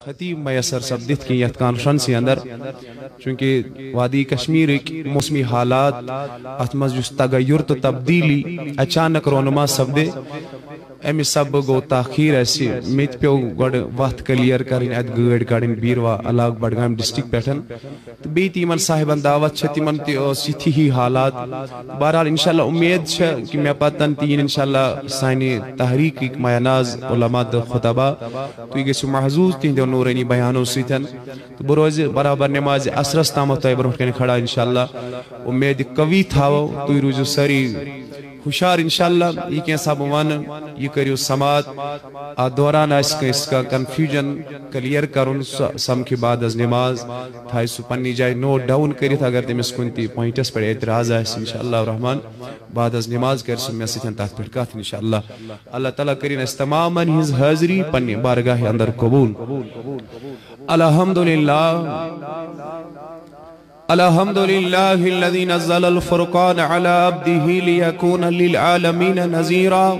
خطیب میسر سپدت کی یت کانفرنس اندر چونکہ وادی کشمیر موسمی حالات اتمز تغیر تو تبدیلی اچانک رونما سپدے امی سب گو تاخیر ایسی میت پیو گوڑ وقت کلیر کریں ات گاڑ کڑیں بیروا علاق بڑگام ڈسٹرکٹ پیٹھن بیت تیمن صاحبان دعوت چھ تیمن سیتھی ہی حالات بہرحال انشاءاللہ امید چھ کہ میں پتن تین انشاءاللہ سانی تحریک معناز علماء خطبہ تو یہ گسو محظوظ تین دو نورانی بیانوں سیتن تو بروز برابر نماز اسرس تامت تو برہٹ کرنے کھڑا انشاءاللہ امید قوی تھاو تو روزو سری خوشار انشاءاللہ یہ کیا صاحب ون یہ کریو سماعت دوران اس کا کنفیوژن کلیئر کرن سم کے بعد از نماز تھائی سو پنی جائے نوٹ ڈاؤن کری تھا اگر تمس کنتی پوائنٹس پر اعتراض ہے انشاءاللہ الرحمن بعد از نماز کر سو میں سیتن تحت پڑکات انشاءاللہ اللہ تعالیٰ کرین اس تماما ہز حاضری پنی بارگاہ اندر قبول الحمدللہ الحمد لله الذي نزل الفرقان على عبده ليكون للعالمين نذيرا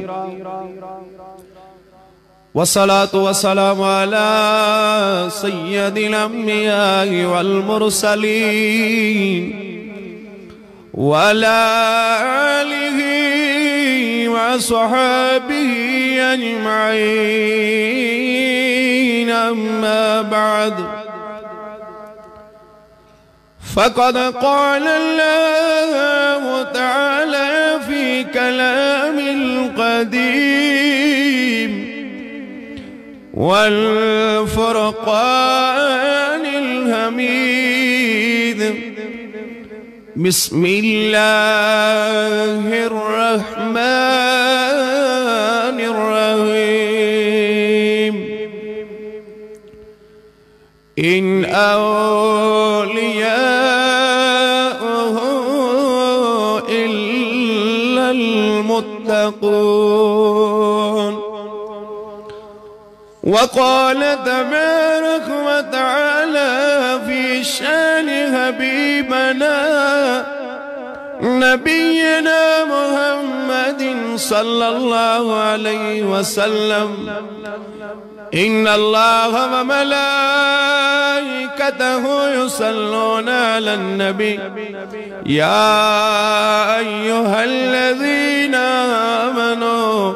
والصلاة والسلام على سيد الأنبياء والمرسلين وعلى آله وصحبه أجمعين أما بعد فقد قال الله تعالى في كلام القديم والفرقان الحميد بسم الله الرحمن الرحيم إن المتقون وقال تبارك وتعالى في شان حبيبنا نبينا محمد صلى الله عليه وسلم إن الله وملائكته يصلون على النبي يا أيها الذين آمنوا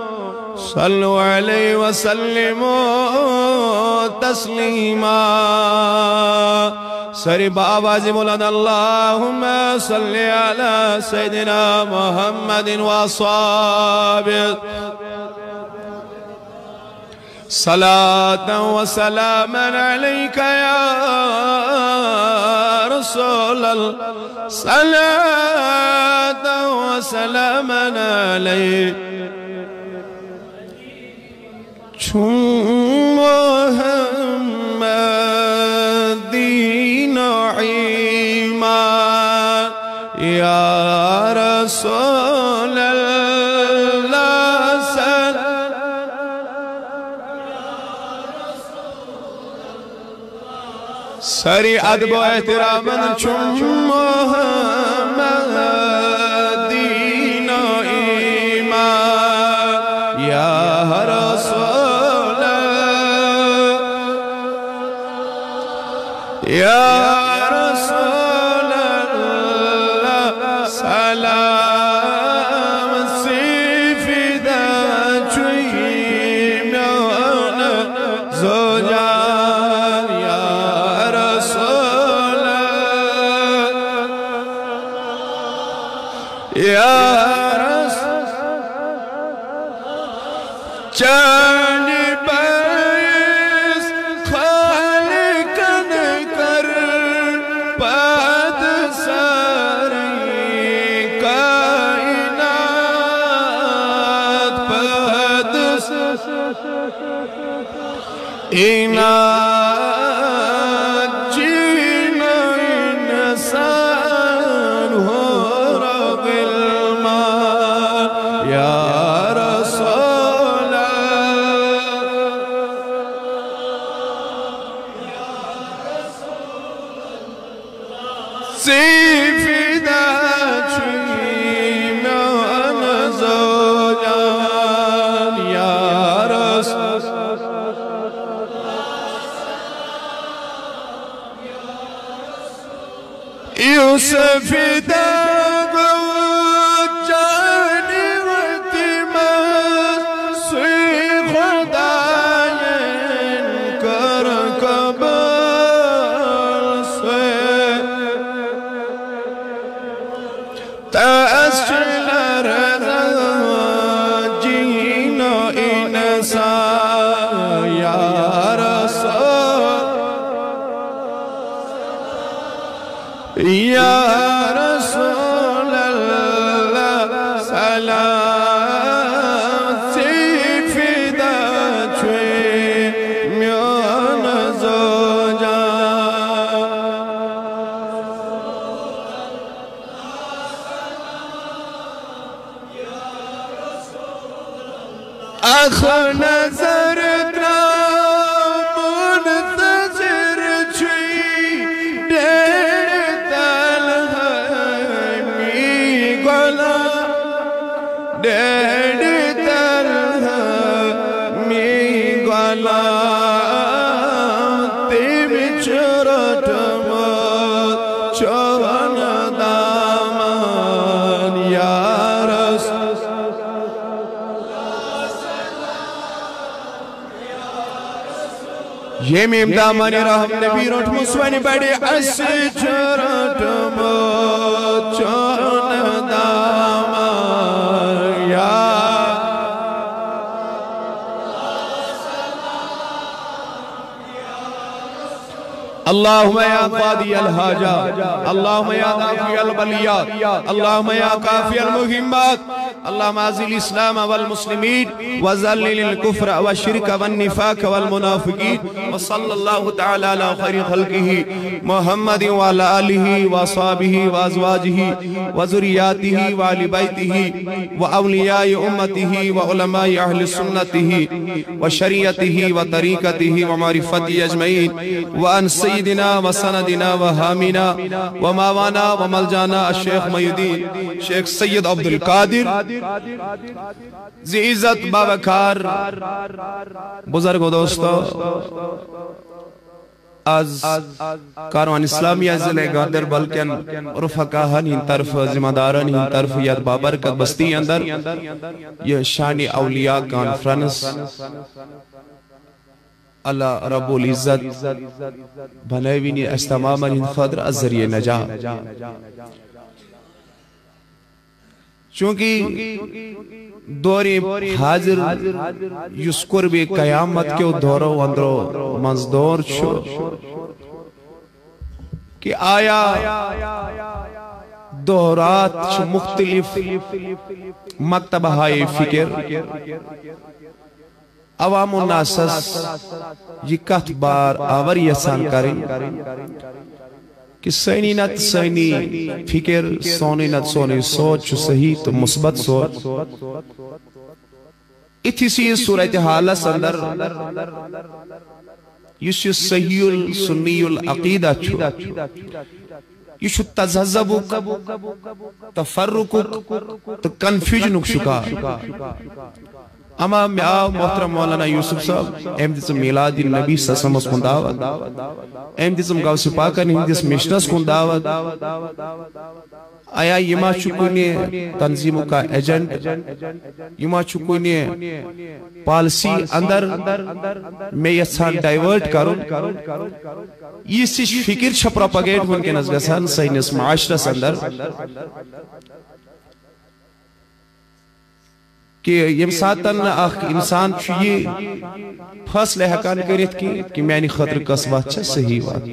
صلوا عليه وسلموا تسليما سری بآواز مولانا اللهم صل على سيدنا محمد وصحبه صلاة وسلاما عليك يا رسول الله صلاة وسلاما عليك محمد نعيما يا رسول الله سری ادب و احتراما محمد نعيما يا رسول يا رسول الله سلام سيفدا جويم زوجان يا رسول يا رسول جانب إنات جينا إنسان هرب المال يا رسول الله سيفي ذات شيما نزوجان يا رسول Yusuf dago jani vatimas sui khudayen kar kabal se tashilar jino insa ya Ya Rasulallah salam si fida chwe myon zoja akh nazar یہ میم دامن رحم نبی روٹ مسوانی بڑی اسی چرٹ چون دامن یا اللہم یا قاضی الحاجات اللہم یا دافی البلیات اللہم یا کافی المہمات اللہم اعز الاسلام والمسلمین وذلل الكفر والشرك والنفاق والمنافقین وصلی اللہ تعالی علی خیر خلقہ محمد وعلى آلہ واصحابہ وازواجہ وذریاتہ وآل بیتہ واولیاء امتہ وعلماء اہل سنتہ وشریعتہ وطریقتہ ومعرفتہ اجمعین وان سیدنا وسندنا وحامنا وماوانا وملجانا الشیخ محی شیخ سید عبدالقادر زی عزت بابکار بزرگ و دوستو از کاروان اسلامی ضلع گاندر بلکن رفقاہن ہن طرف ذمہ دارن ہن طرف یاد بابرکت بستی اندر یہ شان اولیاء کانفرنس اللہ رب العزت بھنیوینی استماما ہن خدر از ذریعہ نجات چونکہ دوری حاضر یس قرب قیامت کے دورو اندرو منزدور چھو کہ آیا دورات چھو مختلف مکتبہ ہائی فکر عوام الناسس یہ کت بار آور یسان کریں کہ سینی نت سینی فکر سونی نت سونی سوچ صحیح تو مثبت سوچ اتھی سی صورت حالت اندر یہ صحیح السنی العقیدہ چھو یہ تذہذبک تفرقک تو کنفیوژنک شکار اما میں محترم مولانا یوسف صاحب ایم دیسم میلاد النبی صلی اللہ علیہ وسلم کن دعوت ایم دیسم غوث پاکن ہندس مشنس کن دعوت آیا یہ ما چکونے تنظیموں کا ایجنٹ یہ ما چکونے پالسی اندر میں یسان ڈائیورٹ کروں یہ سیش فکر چھا پروپاگیٹ ہون کے نزگسان سینس معاشرس اندر کہ یم ساتن اخ انسان چھوئی فاصلہ حقان کرت کہ میں نے خطر قصبات چھا صحیح بات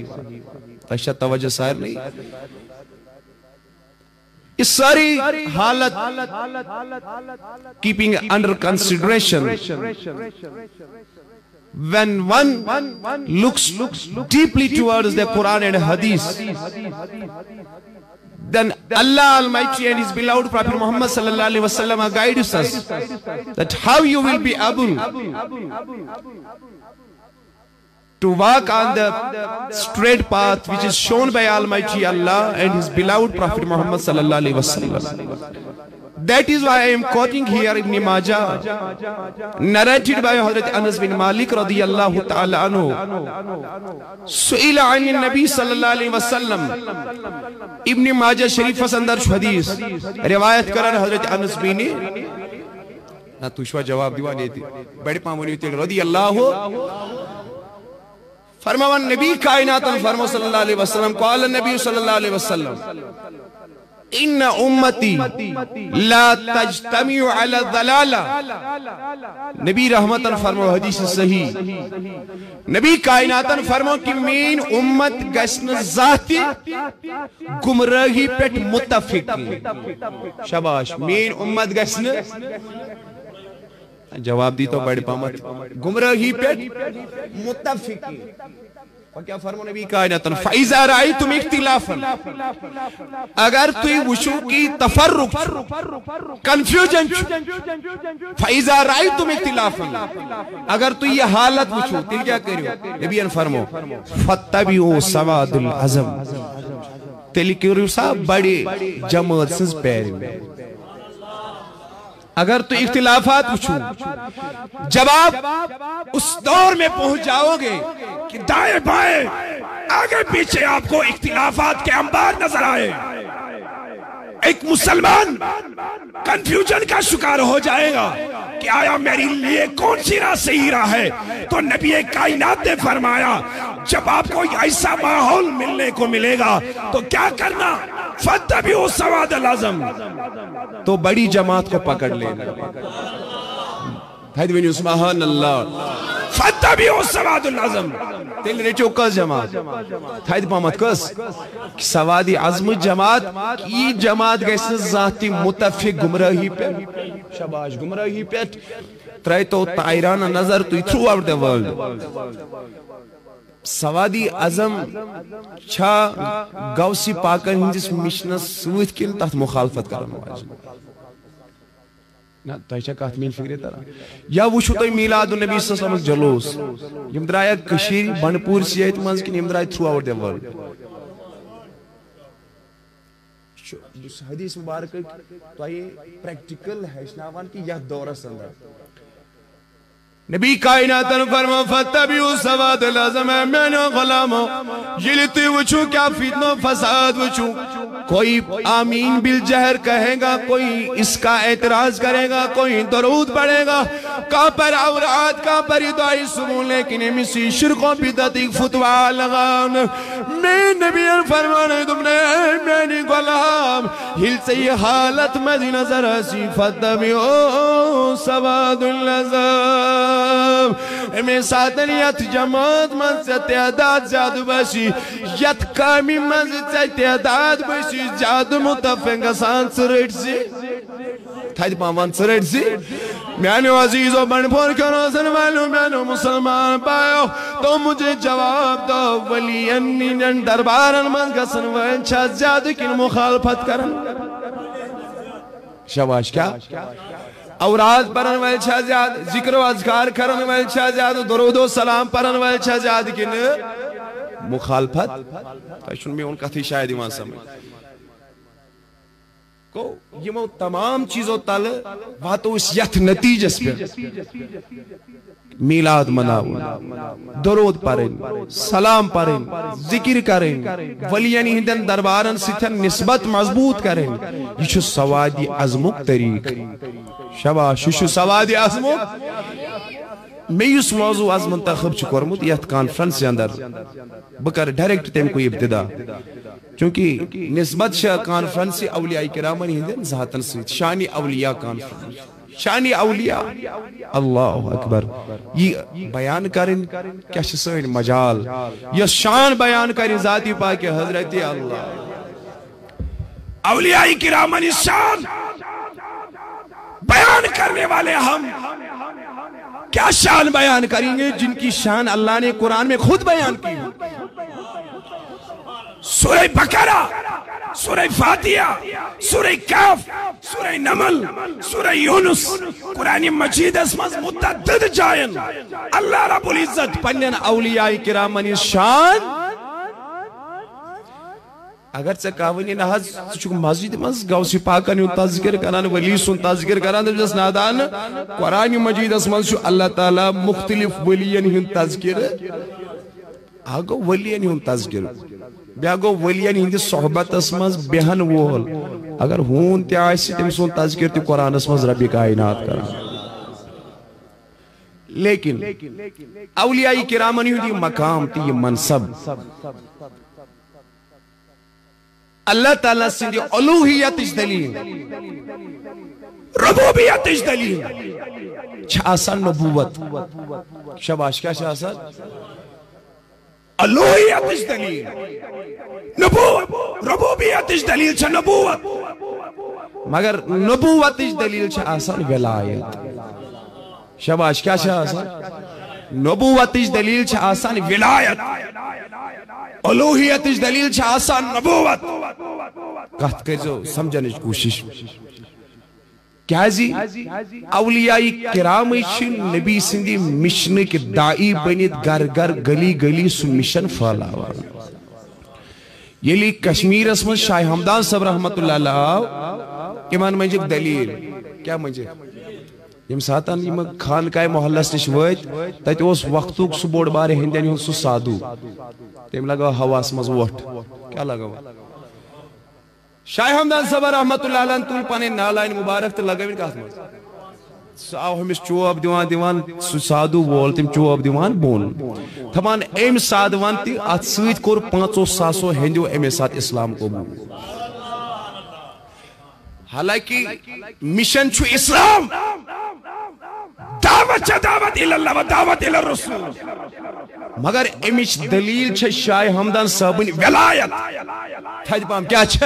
تشہ توجہ سائر نہیں اس ساری حالت keeping under consideration when one looks deeply towards the Quran and Hadith, then Allah Almighty and His beloved Prophet Muhammad sallallahu alaihi wasallam guides us that how you will be able to walk on the straight path which is shown by Almighty Allah and His beloved Prophet Muhammad sallallahu alaihi wasallam. That is why I am quoting here Ibn Majah, narrated by Hazrat Anas bin Malik radiyallahu ta'ala anhu. Su'ila an Nabi sallallahu alayhi wa sallam. Ibn Majah Sharif andar hadith riwayat karan Hazrat Anas bin na tushwa jawab diwa neti bade pamoni te radiyallahu farmawan Nabi kainat farma sallallahu alayhi wa sallam qala Nabi sallallahu alayhi wa sallam إن أمتي لا تجتمع على الضلالة. نبی رحمتاً فرمو حدیث صحیح نبی کائناتاً فرمو کہ مین امت گسن ذاتی گمراہی پیٹ متفق. شباش مین امت گسن جواب دی تو بڑی پامت گمراہی پیٹ متفق. کیا فرمو نبی کائناتاً فَإِذَا رَأَيْتُمْ اِخْتِلَافًا اگر توی وشو کی تفرق کنفیوژن فَإِذَا رَأَيْتُمْ اِخْتِلَافًا اگر توی یہ حالت وشو تل کیا کریو نبی ان فرمو فَاتَّبِعُوا سَوَادُ الْعَزَمْ تل کریو سا بڑی جماعت سنز پیرو. اگر تو اختلافات وچھو جب آپ اس دور میں پہنچ جاؤ گے کہ دائیں بائیں آگے پیچھے آپ کو اختلافات کے انبار نظر آئے ایک مسلمان کنفیوژن کا شکار ہو جائے گا کہ آیا میری لیے کون سی راہ صحیح راہ ہے. تو نبی کائنات نے فرمایا جب آپ کو ایسا ماحول ملنے کو ملے گا تو کیا کرنا فَاتَّبِعُوا سَوَادَ الْعَزَمْ تو بڑی جماعت کو پکڑ لینا. حیدوینیو سبحان اللہ فَاتَّبِعُوا سَوَادُ الْعَزَمْ تیل ریچو کس جماعت حید پامت کس سوادی عظم جماعت کی جماعت گیسن ذاتی متفق گمراہی پہ شباش گمراہی پہ ترائی تو تائران نظر تو تھرو آور دی ورلڈ. سوادی عظم چھا گوسی پاکن ہندس مشنس سویت کن تحت مخالفت کرنا واجب نا تایچہ کہت میل فکری ترہ یا وشو تای میلاد النبی صلی اللہ علیہ وسلم جلوس یم درایا کشیر بنپور سیایت منز کن یم درایا تھرو آور دی ورلڈ. حدیث مبارک تو آئی پریکٹیکل ہیشناوان کی یہ دورہ سندر نبی کائناتاً فرما فَاتَّبِعُوا سَوَادَ الْعَزَمْ اَمِّنَا غَلَامُ جلتی وچھو کیا فتن و فساد وچھو کوئی آمین بالجہر کہے گا کوئی اس کا اعتراض کرے گا کوئی درود پڑھے گا کہاں پر عورات کہاں پر دعائی سمون لیکن امیسی شرک و بدعت ایک فتوہ لگان میں نبی فرمانے تم نے میری غلام ہل سے یہ حالت مدی نظر اسی فَاتَّبِعُوا سَوَادُ الْعَزَمْ میں ساتن یت جماعت من سے تعداد زیادہ باشی یت کامی من سے تعداد باشی زیادہ متفق آسان سرٹ سی تھائی پامان سرٹ سی میانو عزیزو بنپور کرو سن والو میانو مسلمان پایو تو مجھے جواب دو ولی انین دربارن من کا سن وانچہ زیادہ کن مخالفت کرن شواش کیا اوراد پرن والچہ زیاد ذکر و اذکار کرن والچہ زیاد درود و سلام پرن والچہ زیاد کن مخالفت تایشن میں ان کا تھی شاید ایمان سمجھ کو یہ وہ تمام چیزوں تل باتو اس یت نتیجس پر میلاد مناؤں درود پرن سلام پرن ذکر کرن ولیانی ہندن دربارن ستن نسبت مضبوط کرن یہ چھو سوادی عظمک طریق شباش شو سوادی عظمک میں اس موضوع از منتخب چکورمت یہ کانفرنس اندر بکر ڈائریکٹ تیم کو ابتدا چونکہ نسبت شاہ کانفرنس اولیاء کرامن ہندن ذاتن سویت شانی اولیاء کانفرنس شانی اولیاء اللہ اکبر یہ بیان کرن کیا شسوین مجال یہ شان بیان کرن ذاتی پاک حضرت اللہ اولیاء کرامن شان بیان کرنے والے ہم کیا شان بیان کریں گے جن کی شان اللہ نے قرآن میں خود بیان کی سورہ بقرہ سورہ فاتحہ سورہ کاف سورہ نمل سورہ یونس قرآن مجید اسمز متعدد جائن اللہ رب العزت پنین اولیاء کرامن شان اگر ژے کہونی نہ حظ ژٕ چھُکھ مسجد منٛز غوث پاکن ہُنٛد تذکر کران ولی سُنٛد تذکر کران دپس نادان قرآن مجیدس منٛز چھُ اللہ تعالیٰ مختلف ولین ہُنٛد تذکر اکھ گوٚو ولین ہُنٛد تذکر بیٛاکھ گوٚو ولین ہٕنٛدِس صحبتس منٛز بیہن وول اگر ہوٗن تہِ آسہِ تٔمۍ سُنٛد تذکر تہِ قرآنس منٛز ربِ کائنات کران لیکن اولیاء کرامن ہُنٛد یہِ مقام تہٕ یہِ منصب اللہ تعالیٰ سندِ الوہیتٕچ دلیل ربوبیتٕچ دلیل چھِ آسان نبوت شاباش کیٛاہ چھِ آسان الوہیتٕچ دلیل نبوت ربوبیتٕچ دلیل چھِ نبوت مگر نبوتٕچ دلیل چھِ آسان ولایت شاباش کیٛاہ چھِ آسان نبوتٕچ دلیل چھِ آسان ولایت الوہیتٕچ دلیل چھِ آسان نبوت کتھ کٔرزیو سمجھنٕچ کوٗشش کیازِ اولیاء کرامٕے چھِ نبی سٕنٛدِ مشنٕکۍ داعی بٔنِتھ گر گر گلی گلی سُہ مشن پھہلاوان ییٚلہِ کشمیٖرس منٛز شاہ ہمدان صٲب رحمتہ اللہ علیہ آو یِمن منٛزِکھ دلیٖل کیٛاہ منٛزِکھ ییٚمہِ ساتہٕ یِم خانقاہ محلس نِش وٲتۍ تتہِ اوس وقتُک سُہ بوٚڑ بارٕ ہیٚندٮ۪ن ہُنٛد سُہ سادوٗ تٔمۍ لگٲو ہوہس منٛز وۄٹھ کیٛاہ لگٲو شاہ ہمدان صٲب رحمتہ اللہ علیہ تُل پنٕنۍ نالانہِ مُبارک تہٕ لگٲوِن کتھ منٛز سُہ آو أمِس چوب دِوان سُہ سادوٗ وول تٔمۍ چوب دِوان بۄن دپان أمۍ سادوَن تہِ اتھ سۭتۍ کوٚر 500 ہیٚندیو اَمے ساتہٕ اسلام قبوٗل حالانکہ مشن چھُ اسلام دعوت چھِ دعوت اللہ و دعوت الرسول مگر امِچ دلیل چھِ شاہ ہمدان صٲبٕنۍ ولایت تھدِ پہم کیٛاہ چھِ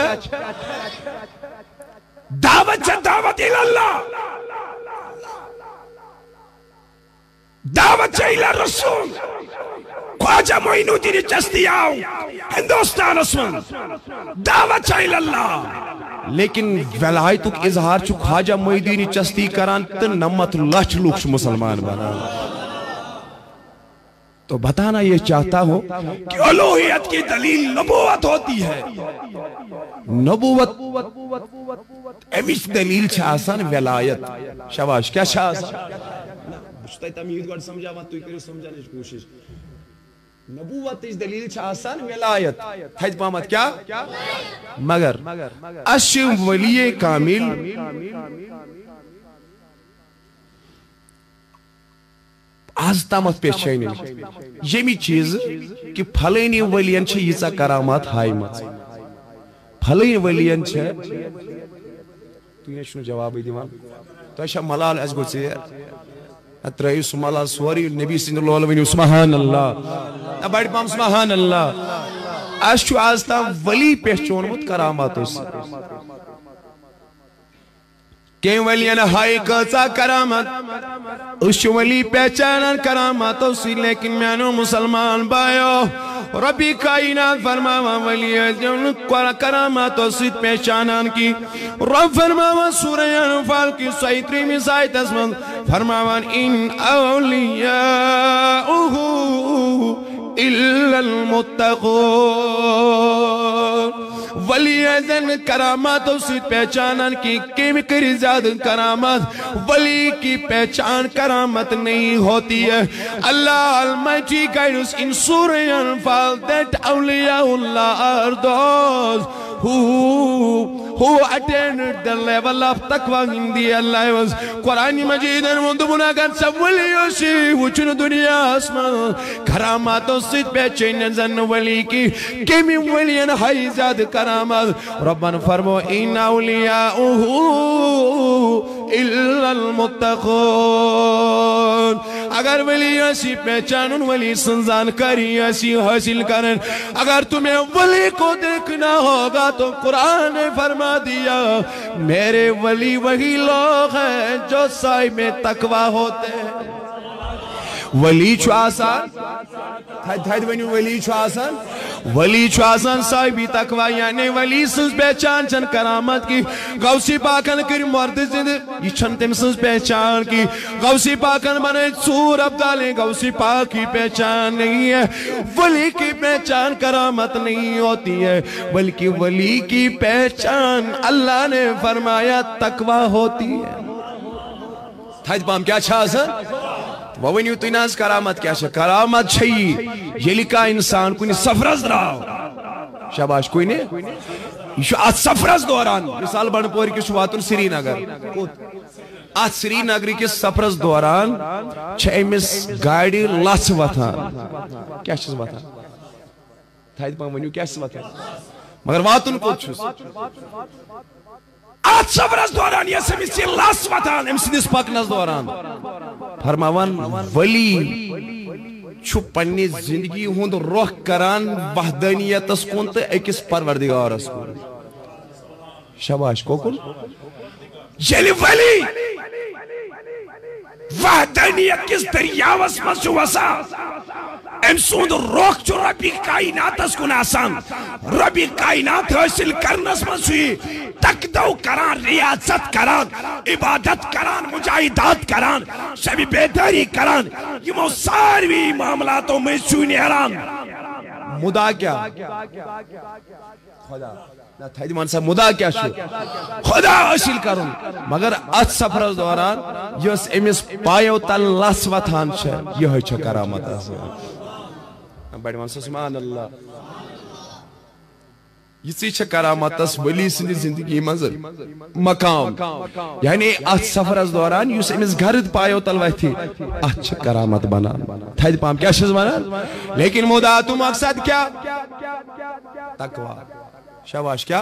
دعوت چھِ دعوت اللہ دعوت چھِ الرسول خواجہ معین الدین چشتی آو ہندوستانس منٛز دعوت چھِ اللہ لیکن ولایتُک اظہار چھُ خواجہ معین الدین چشتی کران تہٕ 90 لچھ لوگ چھِ مسلمان بنان تو بتانا یہ چاہتا ہوں کہ الوہیت کی دلیل نبوت ہوتی ہے نبوت امیچ دلیل چھِ آسان ولایت شاباش کیا چھِ آسان بہٕ چھُس تۄہہِ تمیٖز گۄڈٕ سمجھاوان تُہۍ کٔرِو سمجھنٕچ کوٗشش نبوتٕچ دلیل چھِ آسان ولایت تھدِ پہمتھ کیٛاہ مگر اَسہِ چھِ ولی کامل آز تامتھ پیشٲنی ییٚمہِ چیٖزٕ کہِ پھلٲنی ؤلین چھِ ییٖژاہ کرامات ہایمژ پھلٲنی ؤلین چھِ تُہۍ نَے چھُنہٕ جوابٕے دِوان تۄہہِ چھا ملال اَسہِ گوٚو ژیر ترٲیِو سُہ ملال سورُے نبی سٕنٛدِ لولہٕ ؤنِو سبحان اللہ بڑِ پہم سبحان اللہ اَسہِ چھُ آز تام ولی پہچونمُت کراماتو سۭتۍ کیٚنٛہہ ولین ہاے کۭژاہ کرامت أسۍ چھِ ولی پہچانان کراماتو سۭتۍ لیکن میانیو مسلمان بایو ربی کائنات فرماوان ولی ٲسۍ کراماتو سۭتۍ پہچانان کی رب فرماوان سورہ انفال کی 33 آیتس منٛز فرماوان ان اولیاؤہ الا المتقون ولی ازن کراماتوں سے پہچانن کی کمی کری زیادہ کرامات ولی کی پہچان کرامت نہیں ہوتی ہے اللہ Almighty guides in Surah Anfal that awliya Allah are those who attained the level of taqwa in their lives Quran Majid and Mundubuna kan sabwali yoshi wuchun dunya asma karamaton sit pehchanan zan wali ki kemi waliyan haizad karamat Rabban farmo in awliyauhu illa al-muttaqun اگر ولی ایسی پہچانن ولی سنزانکاری ایسی حاصل کرن اگر تمہیں ولی کو دیکھنا ہوگا تو قرآن نے فرما دیا میرے ولی وہی لوگ ہیں جو سائے میں تقوی ہوتے ہیں ولی چھو آسان تھائد ونیو ولی چھو آسان ولی چھو آسان صاحبی تقوی یعنی ولی سنس پہچان چن کرامت کی غوثی پاکن کر مرد زند یہ چھن تم سنس پہچان کی غوثی پاکن بنے سور عبدالیں غوثی پاک کی پہچان نہیں ہے ولی کی پہچان کرامت نہیں ہوتی ہے بلکہ ولی کی پہچان اللہ نے فرمایا تقوی ہوتی ہے تھائد پام کیا چھا آسان وونیو تو ناز کرامت کیا چھا کرامت چھئی یہ لکھا انسان کوئی سفرز راو شاباش کوئی نے یہ آت سفرز دوران مثال بنپوری کی شواتن سری نگر آت سری نگری کے سفرز دوران چھے امس گاڑی لس وطان کیا چھز وطان تھائد پام ونیو کیا چھز وطان مگر واتن کو چھز آت سفرز دوران یہ سمیسی لس وطان امسیدس پکنز دوران فرماوان ولی چھو پنی زندگی ہوند روح کران وحدانیت اس کن تا ایکس پروردگار اس کن شباش کو کن جلی ولی وحدانیت کس دریاوس مز چھو وسا ام سوند روح چھو ربی کائنات اس کن آسان ربی کائنات حاصل کرنس مز چھوئی تقدو کران ریاضت کران عبادت کران مجاہدات کران شبی بیداری کران یہ مو ساروی معاملاتوں میں چھوئی حیران مدا کیا خدا تھائید مان صاحب مدا کیا شو خدا حاصل کرن مگر ات سفر دوران یس امس پایو تل لس وطان چھے یہ چھے کرامت بڑی مان صاحب سبحان اللہ یہ چھے کرامت اس ولی سندی زندگی منظر مقام یعنی ات سفر دوران یس امس گھرد پایو تل ویتھی ات چھے کرامت بنا تھائید پام کیا شز بنا لیکن مدا تو مقصد کیا تقوی شاباش کیا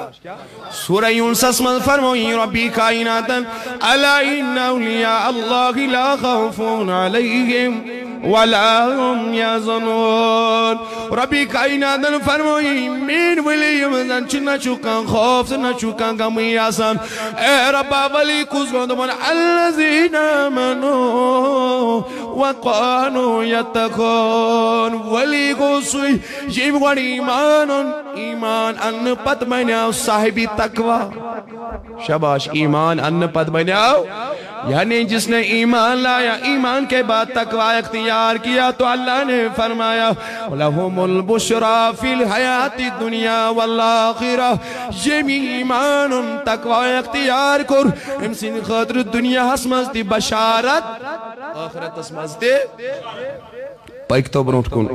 سورہ یونس من فرموئی ربی کائناتن الا ان اولیاء اللہ لا خوفون علیہم ولا هم یحزنون ربی کائناتن فرموئی من ولی مزن چھ چکان خوف نہ چکان غمی آسان اے ربا ولی کس گوند من الذین آمنوا وقانوا یتقون ولی کو سوئی یہ بڑی ایمان ان پت بنیاو صاحبی تقوی شاباش ایمان ان پت بنیاو یعنی جس نے ایمان لایا ایمان کے بعد تقوی اختیار کیا تو اللہ نے فرمایا لَهُمُ الْبُشْرَى فِي الْحَيَاةِ الدُّنْيَا وَالْآخِرَةِ یہ بھی ایمان تقوی اختیار کر امسین خاطر دنیا حسمزتی بشارت آخرت حسمزتی پایک تو برونٹ کن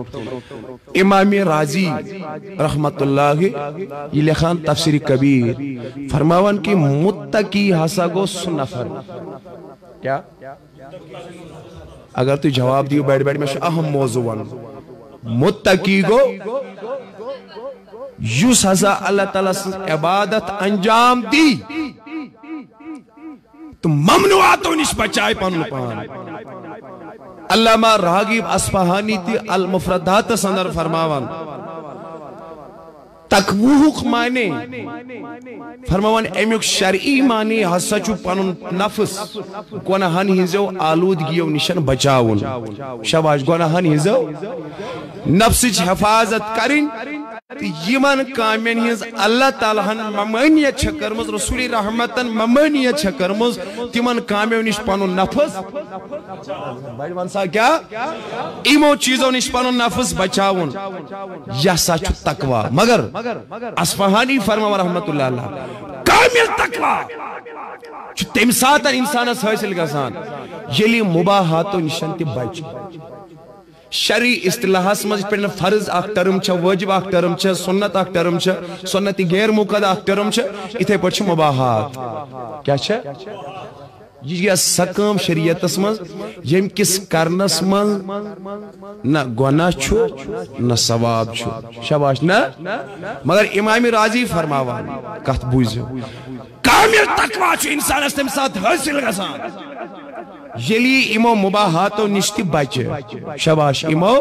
امام راضی رحمت اللہ یہ لکھان تفسیر کبیر فرماوان کی متقی حسا گو سنفر کیا اگر تو جواب دیو بیٹھ بیٹھ میں اہم موضوع متقی گو یوس حسا اللہ تعالیٰ سے عبادت انجام دی تو ممنوعاتوں نش بچائے پانو پان علامہ راغب اصفہانی تی المفردات سندر فرماوان تقویق معنی فرماوان امیک شرعی معنی حسچو پانون نفس گناہان ہنزو آلودگیو نشن بچاون شباش گناہان ہنزو نفس حفاظت کریں یمن کامین ہنز اللہ تعالیٰ ممانیت چھکرمز رسول رحمتن ممانیت چھکرمز تیمن کامین نش پانون نفس بڑی سا کیا ایمو چیزوں نش پانون نفس بچاون یا سچ تقوی مگر اصفہانی فرما رحمت اللہ اللہ کامل تقوی تم ساتھ انسان اس حاصل گسان یلی مباحات و نشانتی بچ شرعی اصطلاح اسمج پر فرض اخ ٹرم چھ واجب اخ ٹرم چھ سنت اخ ٹرم چھ سنتی غیر مقدہ اخ ٹرم چھ اتھے پچھ مباحات کیا چھ یہ سکم شریعت اسمج یم کس کرنس من نہ گناہ چھو نہ ثواب چھو شاباش نہ مگر امام راضی فرماوان کہت بوزیو کامل تقوی چھو انسان استم ساتھ حاصل گسان یلی امو مباحاتو نشتی بچے شباش امو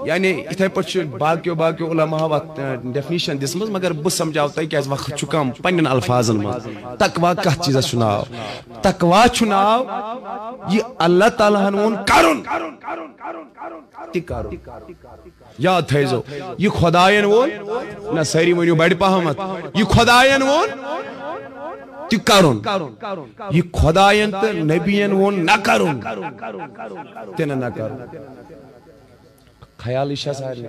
یعنی اتھے پچھ باقیو علماء ڈیفینیشن دسمز مگر بہ سمجھاو تہ کیاز وقت چھ کم پنن الفاظن مز تقوا کت چیز چناو تقوا چناو یہ اللہ تعالیٰ ہن وون کرن تی کرن یاد تھیزو یہ خدایان وون نہ ساری ونیو بڑ پہمت یہ خدایان وون تی کرن یہ خدایان تو نبیان وون نہ کرن تین نہ کرن خیال اشیا سارے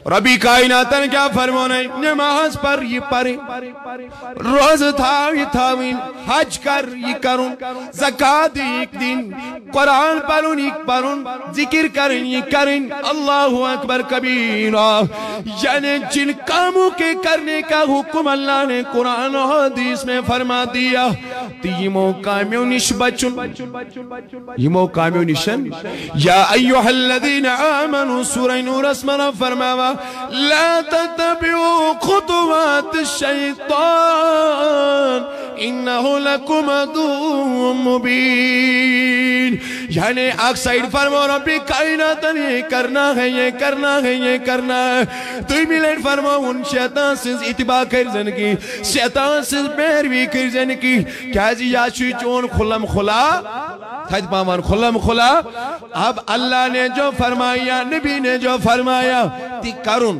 ربی کائناتن کیا فرمانا ہے نماز پر یہ پڑھے روز تھاوی تھاوین حج کر یہ کرن زکاة ایک دن قرآن پڑھن ایک پڑھن ذکر کرن یہ کرن اللہ اکبر کبیرہ یعنی جن کاموں کے کرنے کا حکم اللہ نے قرآن و حدیث میں فرما دیا تو یہ موقع میں نش بچن یہ موقع میں نشن یا ایوہ الذین آمنوا سورہ نور اسمنا فرماوا لا تتبعوا خطوات الشیطان انہو لکم عدو مبین یعنی ایک سائیڈ فرمو ربی کائناتن یہ کرنا ہے یہ کرنا ہے یہ کرنا ہے تو ملین فرمو ان شیطان سے اتباع کر زنگی شیطان سے پیروی کر زنگی کیا جی یاشوی چون خلم خلا تھائد پامان خلم خلا اب اللہ نے جو فرمایا نبی نے جو فرمایا تی کرن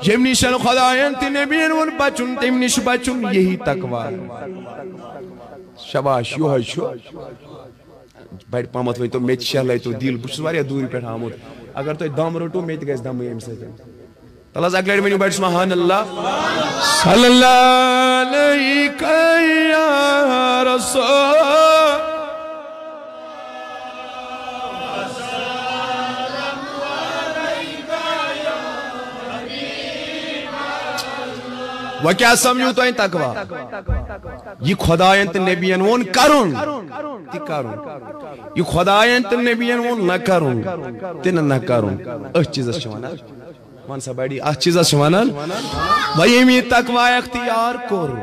یم نشن خدایان تی نبیین ون بچن تیم نش بچن یہی تقوی شباش یو ہے شو بیٹ پامت وی تو میچ شہر لائی تو دیل بچس واریا دوری پیٹھ آمود اگر تو دام روٹو میت گیس دام ایم سے تلاز اگلیر میں بیٹ سبحان اللہ صلی اللہ علیکہ یا رسول وہ کیا سمجھو تو این تقوی یہ خدایان تے نبیان وون کرن تی کرن یہ خدایان تے نبیان وون نہ کرن تین نہ کرن اس چیز شوانا مان سا بیڑی اس چیز شوانا وہی تقوی اختیار کر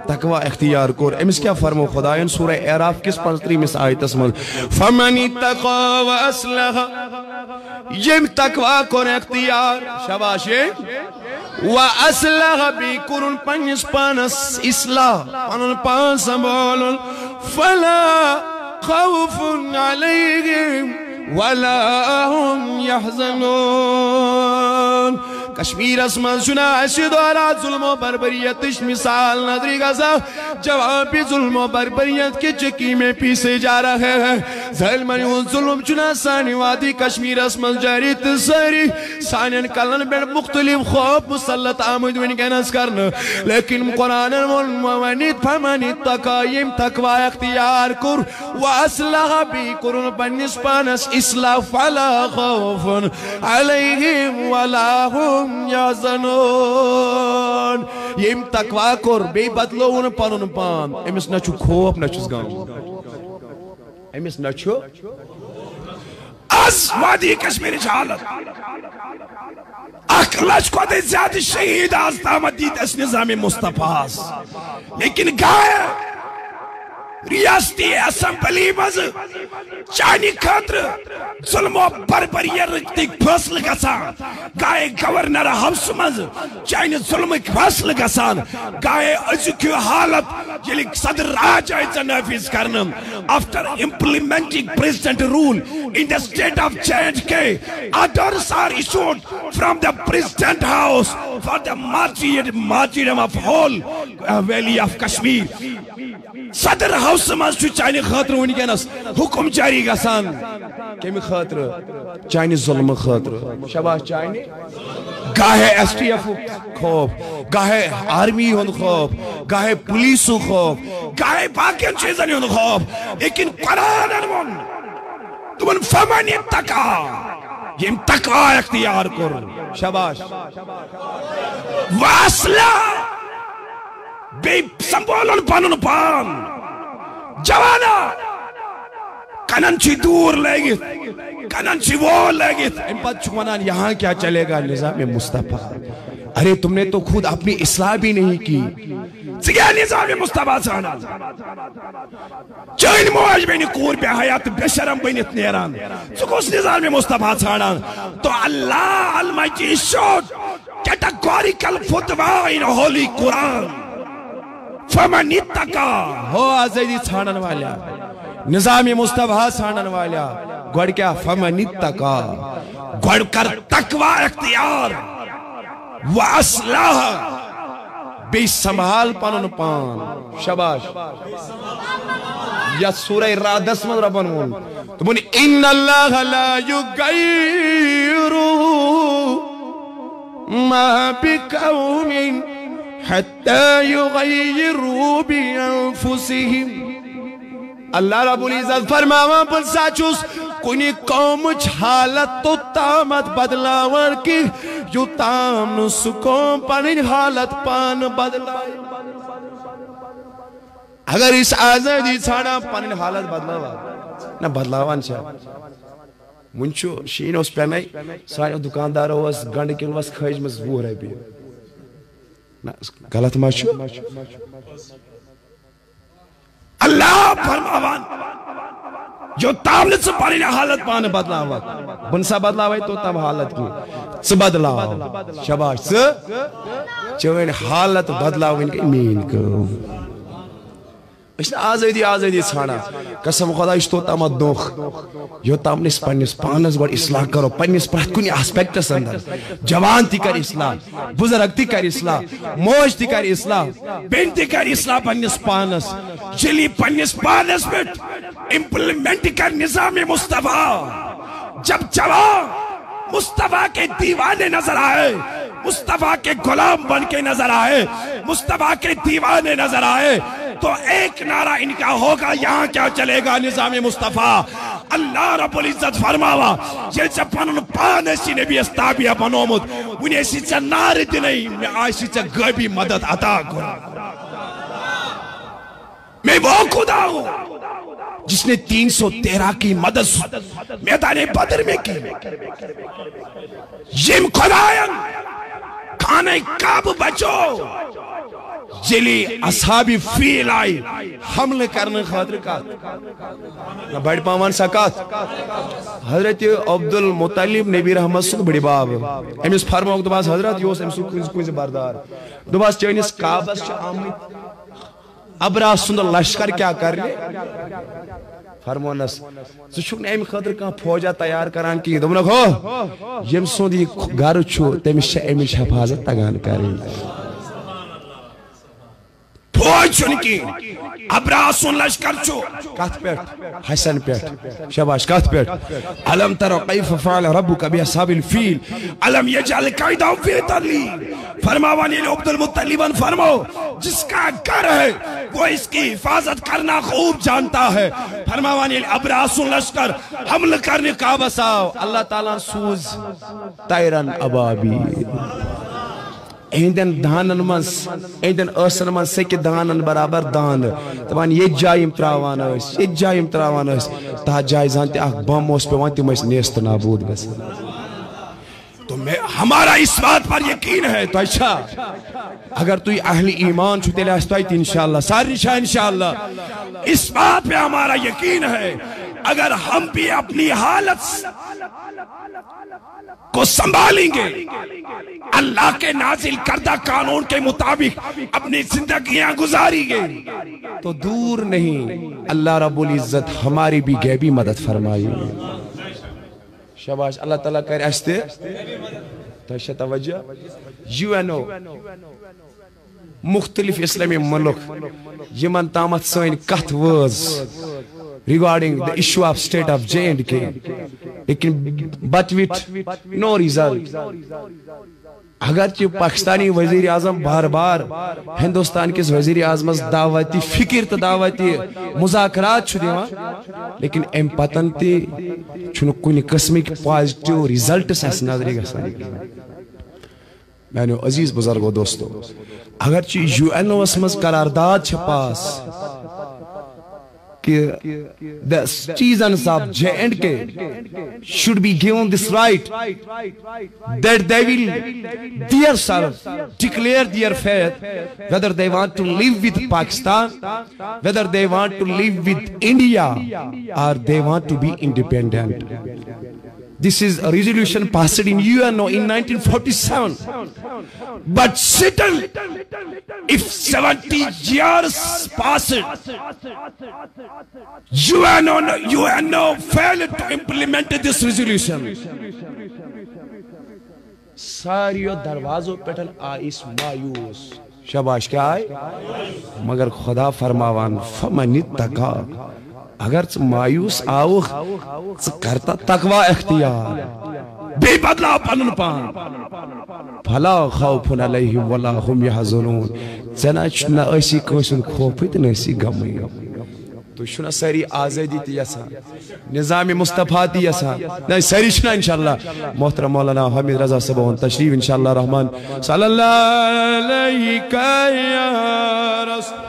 تقوی اختیار کر امس کیا فرمو خدایان سورہ اعراف کس 35 آیت اسمل فمن اتقا و اصلح یم تقوی کر اختیار شباشے وَأَسْلَغَ بِكُرُن پنیس پانس اصلاح پانن پان سنبولن فَلَا خَوْفٌ عَلَيْهِمْ وَلَا هُمْ يَحْزَنُونَ کشمیر اسمان سنا اشد والا ظلم و بربریتش مثال نظری گزا جوابی ظلم و بربریت کے چکی میں پیسے جا رہے ہیں ظلمانیون ظلم چنا سانی وادی کشمیر اسمان جاری تسری سانین کلن بین مختلف خوف مسلط آمد ون گنس کرنا لیکن قرآن الموانید فمانید تقایم تقوی اختیار کر وَأَسْلَغَ بِكُرُن پنیس پانس اصلاح فَلَا خَوْفٌ عَلَيْهِمْ وَلَا هُمْ یازنون یہ تقوی کر بے بدلو ان پانن پان امس نچو خوف نچوز گام امس نچو از وادی کشمیر حالت اخلاش کو دے زیادہ شہید آز تامد دید اس نظام مصطفیٰ لیکن گائے ریاستی اسمبلی مز چانی خاطر ظلم و بربریت رکھتک فصل گسان گائے گورنر ہاؤس مز چانی ظلم فصل گسان گائے ازکیو حالت یلی صدر راج آئیزا نافذ Karnam after implementing president rule in the state of JNK orders are issued from the president house for the martyrdom of whole valley of Kashmir صدر ہاؤس مز چانی خاطر ونکینس حکم جاری گسان کمی خاطر چانی ظلم خاطر شباش چانی گاہے ایس ٹی ایف خوف گاہے آرمی ہون خوف گاہے پولیسو خوف گاہے باقین چیزن ہون خوف لیکن قرآن انمون تمن فمن اتقا یہ تقوی اختیار کر شباش واسلہ بے سنبولن پانن پان جوانا کننچی دور لگت کننچی وہ لگت ان پت چکمانان یہاں کیا چلے گا نظام مصطفیٰ ارے تم نے تو خود اپنی اصلاح بھی نہیں کی زگیا نظام مصطفیٰ ژھانڈان چٲنۍ موج بنہِ کوٗر بے حیا تہٕ بے شرم بٔنِتھ نیران ژٕ کُس نظام مصطفیٰ ژھانڈان تو اللہ Almighty showed categorical fatwa in Holy Quran فمن اتقا ہو آزادی ژھانڈن والا نظام مصطفیٰ ژھانڈن والا گۄڈٕ کیٛاہ فمن اتقا گۄڈٕ کر تقوی اختیار وَأَصْلَحَ بیٚیہِ سنبھال پنُن پان شاباش یتھ سورہ رعدس منٛز رۄبن ووٚن دوٚپُن اِنَّ اللَّهَ لَا يُغَيِّرُ مَا بِقَوْمٍ حَتَّى يُغَيِّرُوا بِأَنفُسِهِمْ اللہ رب العزت فرماوان بلسا چھُس کُنہِ قومٕچ حالت توٚتامتھ بدلاوان کہ یوٚتام نہٕ سُہ قوم پنٕنۍ حالت پانہٕ بدلایہِ اگر أسۍ آزٲدی ژھانڈان پنٕنۍ حالت بدلاوان نہ بدلاوان چھا وُنہِ چھُ شیٖن اوس پٮ۪نَے سانیو دُکاندارو ٲس گنڈٕ کِلوَس کھٲجمٕژ 20 رۄپیہِ نہ غلط ما چھُ اللہ فرماوان جو تام نہ ژٕ پنٕنۍ حالت پانہٕ بدلاوان بہٕ نسا بدلاوے توٚتام حالت کینٛہہ ژٕ بدلاو شاباش ژٕ چٲنۍ حالت بدلاوٕنۍ گٔے میٛٲنۍ کٲم أسۍ چھِنہٕ آزٲدی آزٲدی ژھانڈان قسم خۄدا یہِ چھُ توٚتامتھ دھوکہٕ یوٚتام نہٕ أسۍ پننِس پانس گۄڈٕ اصلاح کرو پننِس پرٛٮ۪تھ کُنہِ آسپیکٹس اندر جوان تہِ کرِ اصلاح بُزرگ تہِ کرِ اصلاح موج تہِ کرِ اصلاح بیٚنہِ تہِ کرِ اصلاح پننِس پانس ییٚلہِ یہِ پننِس پانس پٮ۪ٹھ امپلمنٹ کر نظام مصطفیٰ جب جوان مصطفیٰ کے دیوانے نظر آئے مصطفیٰ کے غلام بن کے نظر آئے مصطفیٰ کے دیوانے نظر آئے تو ایک نعرہ ان کا ہوگا یہاں کیا چلے گا نظام مصطفیٰ اللہ رب العزت فرماوا ییٚلہِ ژےٚ پنُن پان ٲسی نبی تابعہ بنومُت وُنہِ ٲسی ژےٚ نعرٕ دِنَے مےٚ آسہِ ژےٚ غٲبی مدد عطا کوٚرمُت میں وہ خدا ہوں جس نے 313 کی مدد میدان بدر میں کی یم خدایان خانہ کعبہ بچو جلی اصحابی فیل آئی حملے کرنے خاطر کات نہ بڑھ پامان سکات حضرت عبد المطلب نبی رحمت سن بڑی باب امیس فرموک دباس حضرت یوس امسو کنز بردار دباس چینیس کعبس چھ آمد ابراس سن لشکر کیا کرنے فرمونس ژٕ چھُکھ نہٕ امہِ خٲطرٕ کانٛہہ فوجا تیار کران کِہیٖنۍ دوٚپنکھ ہو ییٚمہِ سُنٛد یہِ گرٕ چھُ تٔمِس چھِ امِچ حفاظت تگان کرٕنۍ فوج چھُنہٕ کِہیٖنۍ ابراسُن لشکر چھُ کتھ پٮ۪ٹھ حسن پٮ۪ٹھ شاباش کتھ پٮ۪ٹھ الم تر کیف فعل ربک باصحاب الفیل الم یجعل کیدہم فی تضلیل فرماوان یعنی عبد المطلبن فرماؤ جس کا گھر ہے وہ اس کی حفاظت کرنا خوب جانتا ہے فرماوان یعنی ابراسُن لشکر حمل کرنے کعبہ آو اللہ تعالیٰ سوز طیرن ابابیل ایندن دانن منز ایندن ٲسن منز سکہِ دانن برابر دان دپان ییٚتہِ جایہِ یِم تراوان ٲسۍ ییٚتہِ جایہِ یِم تراوان ٲسۍ تتھ جایہِ زن تہِ اکھ بم اوس پیوان تِم ٲسۍ نیست نابود گژھان تو ہمارا اس بات پر یقین ہے تو اچھا اگر تو اہل ایمان چھو تیلے آس تو انشاءاللہ ساری شاہ انشاءاللہ اس بات پہ ہمارا یقین ہے اگر ہم بھی اپنی حالت کو سنبھالیں گے اللہ کے نازل کردہ قانون کے مطابق اپنی زندگیاں گزاریں گے تو دور نہیں اللہ رب العزت ہماری بھی غیبی مدد فرمائی شاباش اللہ تعالیٰ کر استے تو اچھا توجہ UNO مختلف اسلامی ملک یمن تامت سین کتھ وٲژ regarding the issue of state of J&K but with no result اگرچہ پاکستانی وزیر اعظم بار بار ہندوستان کس وزیر اعظم دعوتی فکر تو دعوتی مذاکرات چھو دیوان لیکن ام پتن تی چھنو کنی قسمی کی پازیٹیو ریزلٹس اس نظری گسان میں عزیز بزرگو دوستو اگرچہ UNO اس مز قرارداد چھ پاس کہ the citizens of J&K should be given this right that they will themselves declare their faith, whether they want to live with Pakistan, whether they want to live with India, or they want to be independent. This is a resolution passed in UNO in 1947. But still, if 70 years passed, UNO failed to implement this resolution. ساریو دروازوں پیٹھن ice مایوس شباش کیا آئے مگر خدا فرماوان فمن اتقا اگر مایوس آو کرتا تقوی اختیار بے بدلا پنن پان فلا خوف علیہم ولا هم یحزنون زنا چھنا ایسی کوشن خوف تہ نسی غمی تو چھنا ساری آزادی تی یسان نظام مصطفیٰ تی یسان نہیں ساری چھنا انشاءاللہ محترم مولانا حمید رضا صاحب تشریف انشاءاللہ رحمان صلی اللہ علیہ یا رسول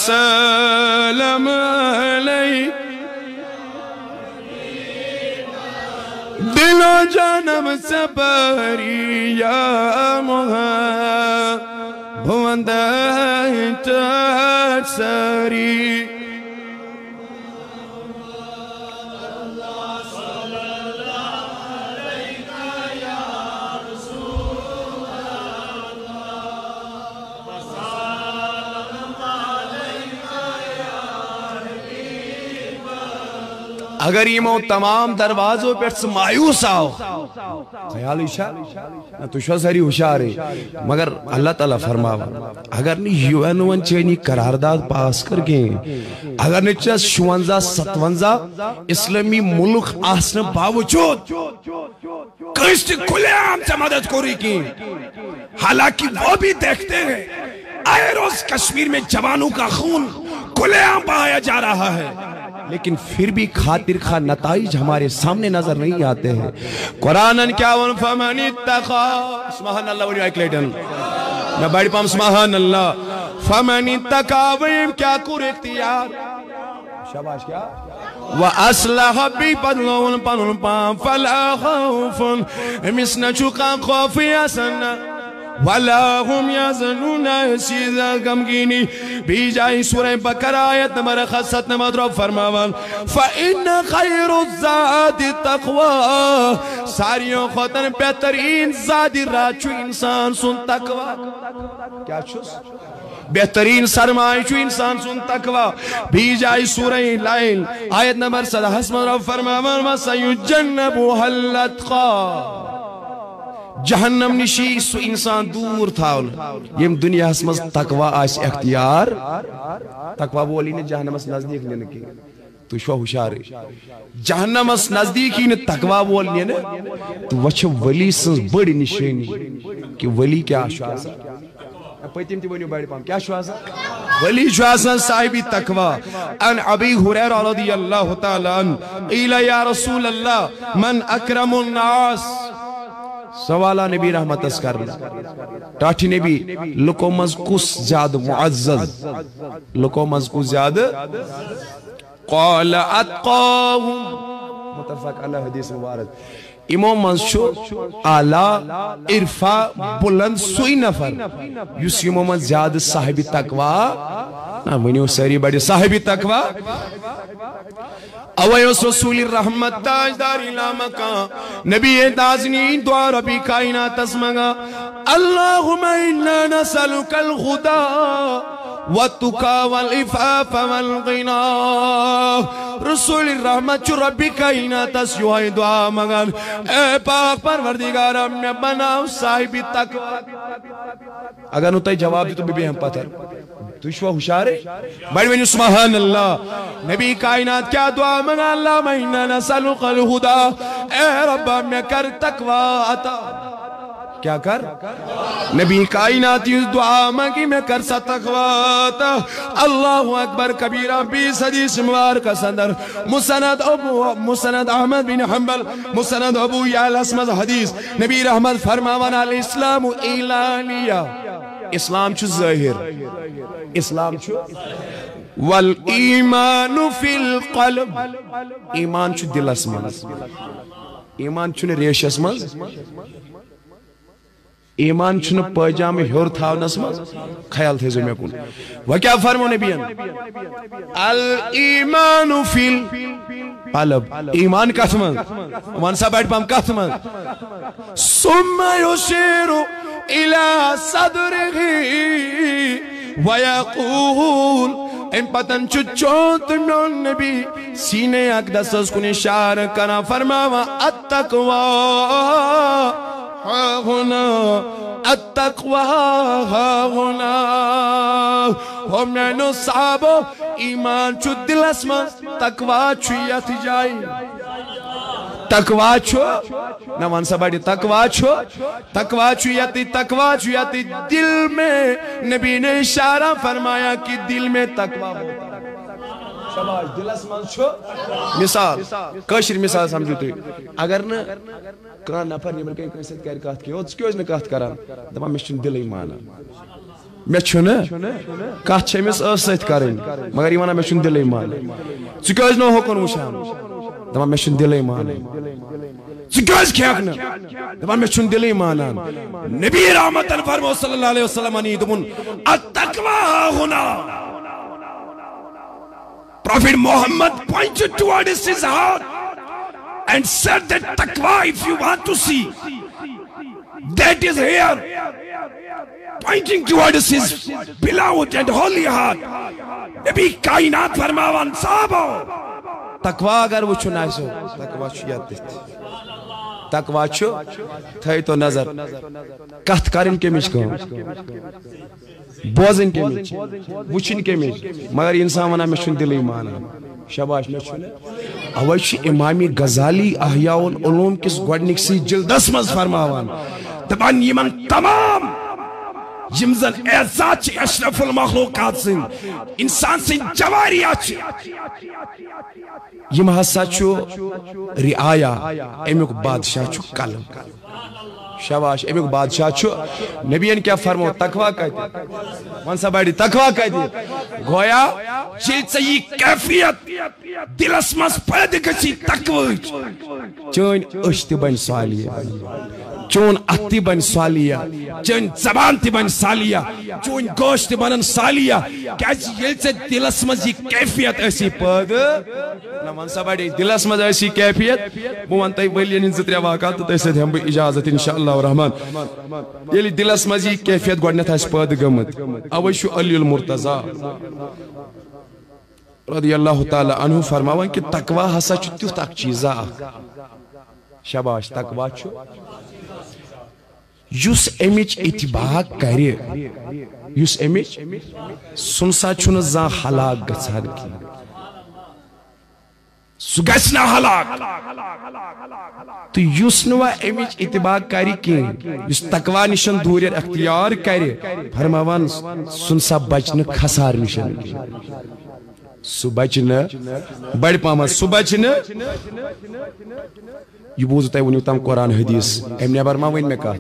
وسلم علیہ دل و جانم سپری یا محمد تاج ساری اگر یہ تمام دروازوں پر مایوس آؤ خیال اشار تو شو ساری ہوشیار ہے مگر اللہ تعالیٰ فرماوا اگر نہیں UN چینی قرارداد پاس کر گئے اگر نہیں چاہت 56-57 اسلامی ملک آسن باوجود کشت کھلے عام سے مدد کوری کی حالانکہ وہ بھی دیکھتے ہیں آئے روز کشمیر میں جوانوں کا خون کھلے عام بہایا جا رہا ہے لیکن پھر بھی خاطر خواہ نتائج ہمارے سامنے نظر نہیں آتے ہیں قرآن کیا فمن اتقا سبحان اللہ ولی ایک لیٹن میں بڑی پام سبحان اللہ فمن اتقا ویم کیا کور اختیار شاباش کیا وَأَصْلَحَ بِبَدْلَوْنَ پَنُن پام فَلَا خَوْفٌ امسنا چکا خوفی اسنا وَلَا هُمْ يَزَنُونَ سیدہ غمگینی بھی جائی سورہ بقرہ آیت نمبر 67 نمبر فرماوان فَإِنَّ خَيْرُ الزَّادِ تَقْوَى ساریوں خطن بہترین زادی راچو انسان سن تقوی کیا چھوس بہترین سرمائی چھو انسان سن تقوی بھی جائی سورہ لائل آیت نمبر 70 نمبر فرماوان وَسَيُجَنَّبُهَا الْأَتْقَى جہنم نشی سو انسان دور تھا یم دنیا اسمز تقوی آس اختیار تقوی بولی نے جہنم اس نزدیک نے کی تو شو ہوشار جہنم اس نزدیک ہی نے تقوی بولنی نے تو وچھ ولی سنز بڑی نشینی کہ ولی کیا شوازا پیتیم تی بنیو بڑی پام کیا شوازا ولی شوازا صاحبی تقوی ان ابی حریرہ رضی اللہ تعالی عنہ قیل یا رسول اللہ من اکرم الناس سوالہ نبی رحمت اس کرنا ٹاٹھی نبی لکو مزکوس زیاد معزز لکو مزکوس زیاد قال اتقاہم متفق اللہ حدیث مبارک امام منشو اعلیٰ عرفہ بلند سوئی نفر یس امام زیاد صاحبی تقوی نا ونیو ساری بڑی صاحبی تقوی اویس رسول الرحمت تاجدار علامکا نبی تازنین دعا ربی کائنات اسمگا اللہم انا نسلک الخدا والتقا والعفاف والغنا رسول الرحمت چو ربی کائنات اس یوہی دعا مگن اے پاک پروردگار ہم نے بناو صاحبی تقوی اگر نو تای جواب دی تو بھی ہم پتر تو شوہ ہوشارے بڑی بینی سبحان اللہ نبی کائنات کیا دعا منگا اللہ مہینہ نسلق الہدا اے رب میں کر تقوی عطا کیا کر نبی کائنات یہ دعا منگی میں کر سا تقوی عطا اللہ اکبر کبیرہ 20 حدیث مبارکہ صدر مسند احمد بن حنبل مسند ابو یعلا اسمد حدیث نبی رحمت فرماوانا الاسلام اعلانیہ اسلام چھو ظاہر اسلام چھو والایمان فی القلب ایمان چھو دلس منز ایمان چھو ریشس منز ایمان چھو پاجام ہور تھاونس منز خیال تھے میں کن وہ کیا فرمو نبیان الایمان فی القلب ایمان کت منز وانسا بیٹھ پام کت منز ثم یشیر الى صدره ویقول ان پتن چوت میون نبی سینے اقدس اس کن اشار کرا فرماوا التقوی ہا ہونا التقوی ہا ہونا ہو مینو صحابو ایمان چو دل اسمان تقوی چو یت جائی تقوی چھو نا وانسا بڑی تقوی چھو یتی دل میں نبی نے اشارہ فرمایا کہ دل میں تقوی ہوتا شباش دل اسمان چھو مثال کشر مثال سمجھو تو اگر نا کان نفر نیمر کئی کنسیت کر کہت کی ہوت کیوں اس نے کہت کران دبا میں چھن دل ایمانا میں چھن کہت چھے میں اس کریں مگر ایمانا میں چھن دل ایمانا چکیوں اس نے حکن وشان دبا میں چھن دل ایمانا چکیوز کھیاکنا دبا میں چھن دل ایمانا نبی رحمت فرمو صلی اللہ علیہ وسلم انی دمون التقوی ہونا Prophet Muhammad pointed towards his heart and said that taqwa, if you want to see, that is here, pointing towards his beloved and holy heart. Nabi kainat farmawan sahabo. Taqwa agar wo chunai so, taqwa chuyat dete. Taqwa chu, thay to nazar. Kaht karin ke mich ko. بوزن کے match وچن کے match مگر انسان ونا میں چھن دل ایمان شاباش میں چھن اوش امام غزالی احیاء العلوم کس گوڈنک سی جلدس مز فرماوان دبان یمن تمام یمزن اعزاز چھ اشرف المخلوقات سن انسان سن جواریات چھ یم ہسا چھو رعایا امیک بادشاہ چھو قلم شاباش امیک بادشاہ چھو نبیین کیا فرمو تقوی کہتے وانسا بیڑی تقوی کہتے گویا جلد سے یہ کیفیت دل اسمس پیدا کسی تقوی چون اشتی بن سوالیہ چون اتی بن سوالیہ چون زبان تی بن سوالیہ چون گوشت بنن سوالیہ کیسی جلد سے دل اسمس یہ کیفیت ایسی پیدا وانسا بیڑی دل اسمس ایسی کیفیت موانتائی ویلین انزتری واقعات تو ایسے ہم بھی اجازت انشاءاللہ الرحمن یلی دل اسمس یہ کیفیت گوڑنیت ہے پیدا گمت اوشو علی المرتضی رضی اللہ تعالی عنہ فرماوان کہ تقوی ہسا چھتیو تک چیزا شاباش تقوی چھو یس امیچ اتباع کری یس امیچ سنسا چھن زا حلاق گچھان کی سگسنا حلاق تو یس نوا امیچ اتباع کری کی یس تقوی نشن دوریر اختیار کری فرماوان سنسا بچن خسار نشن کی سبچنا بڑ پاما سبچنا یہ بوزتا ہے ونیو تام قرآن حدیث امنی برما وین میں کہا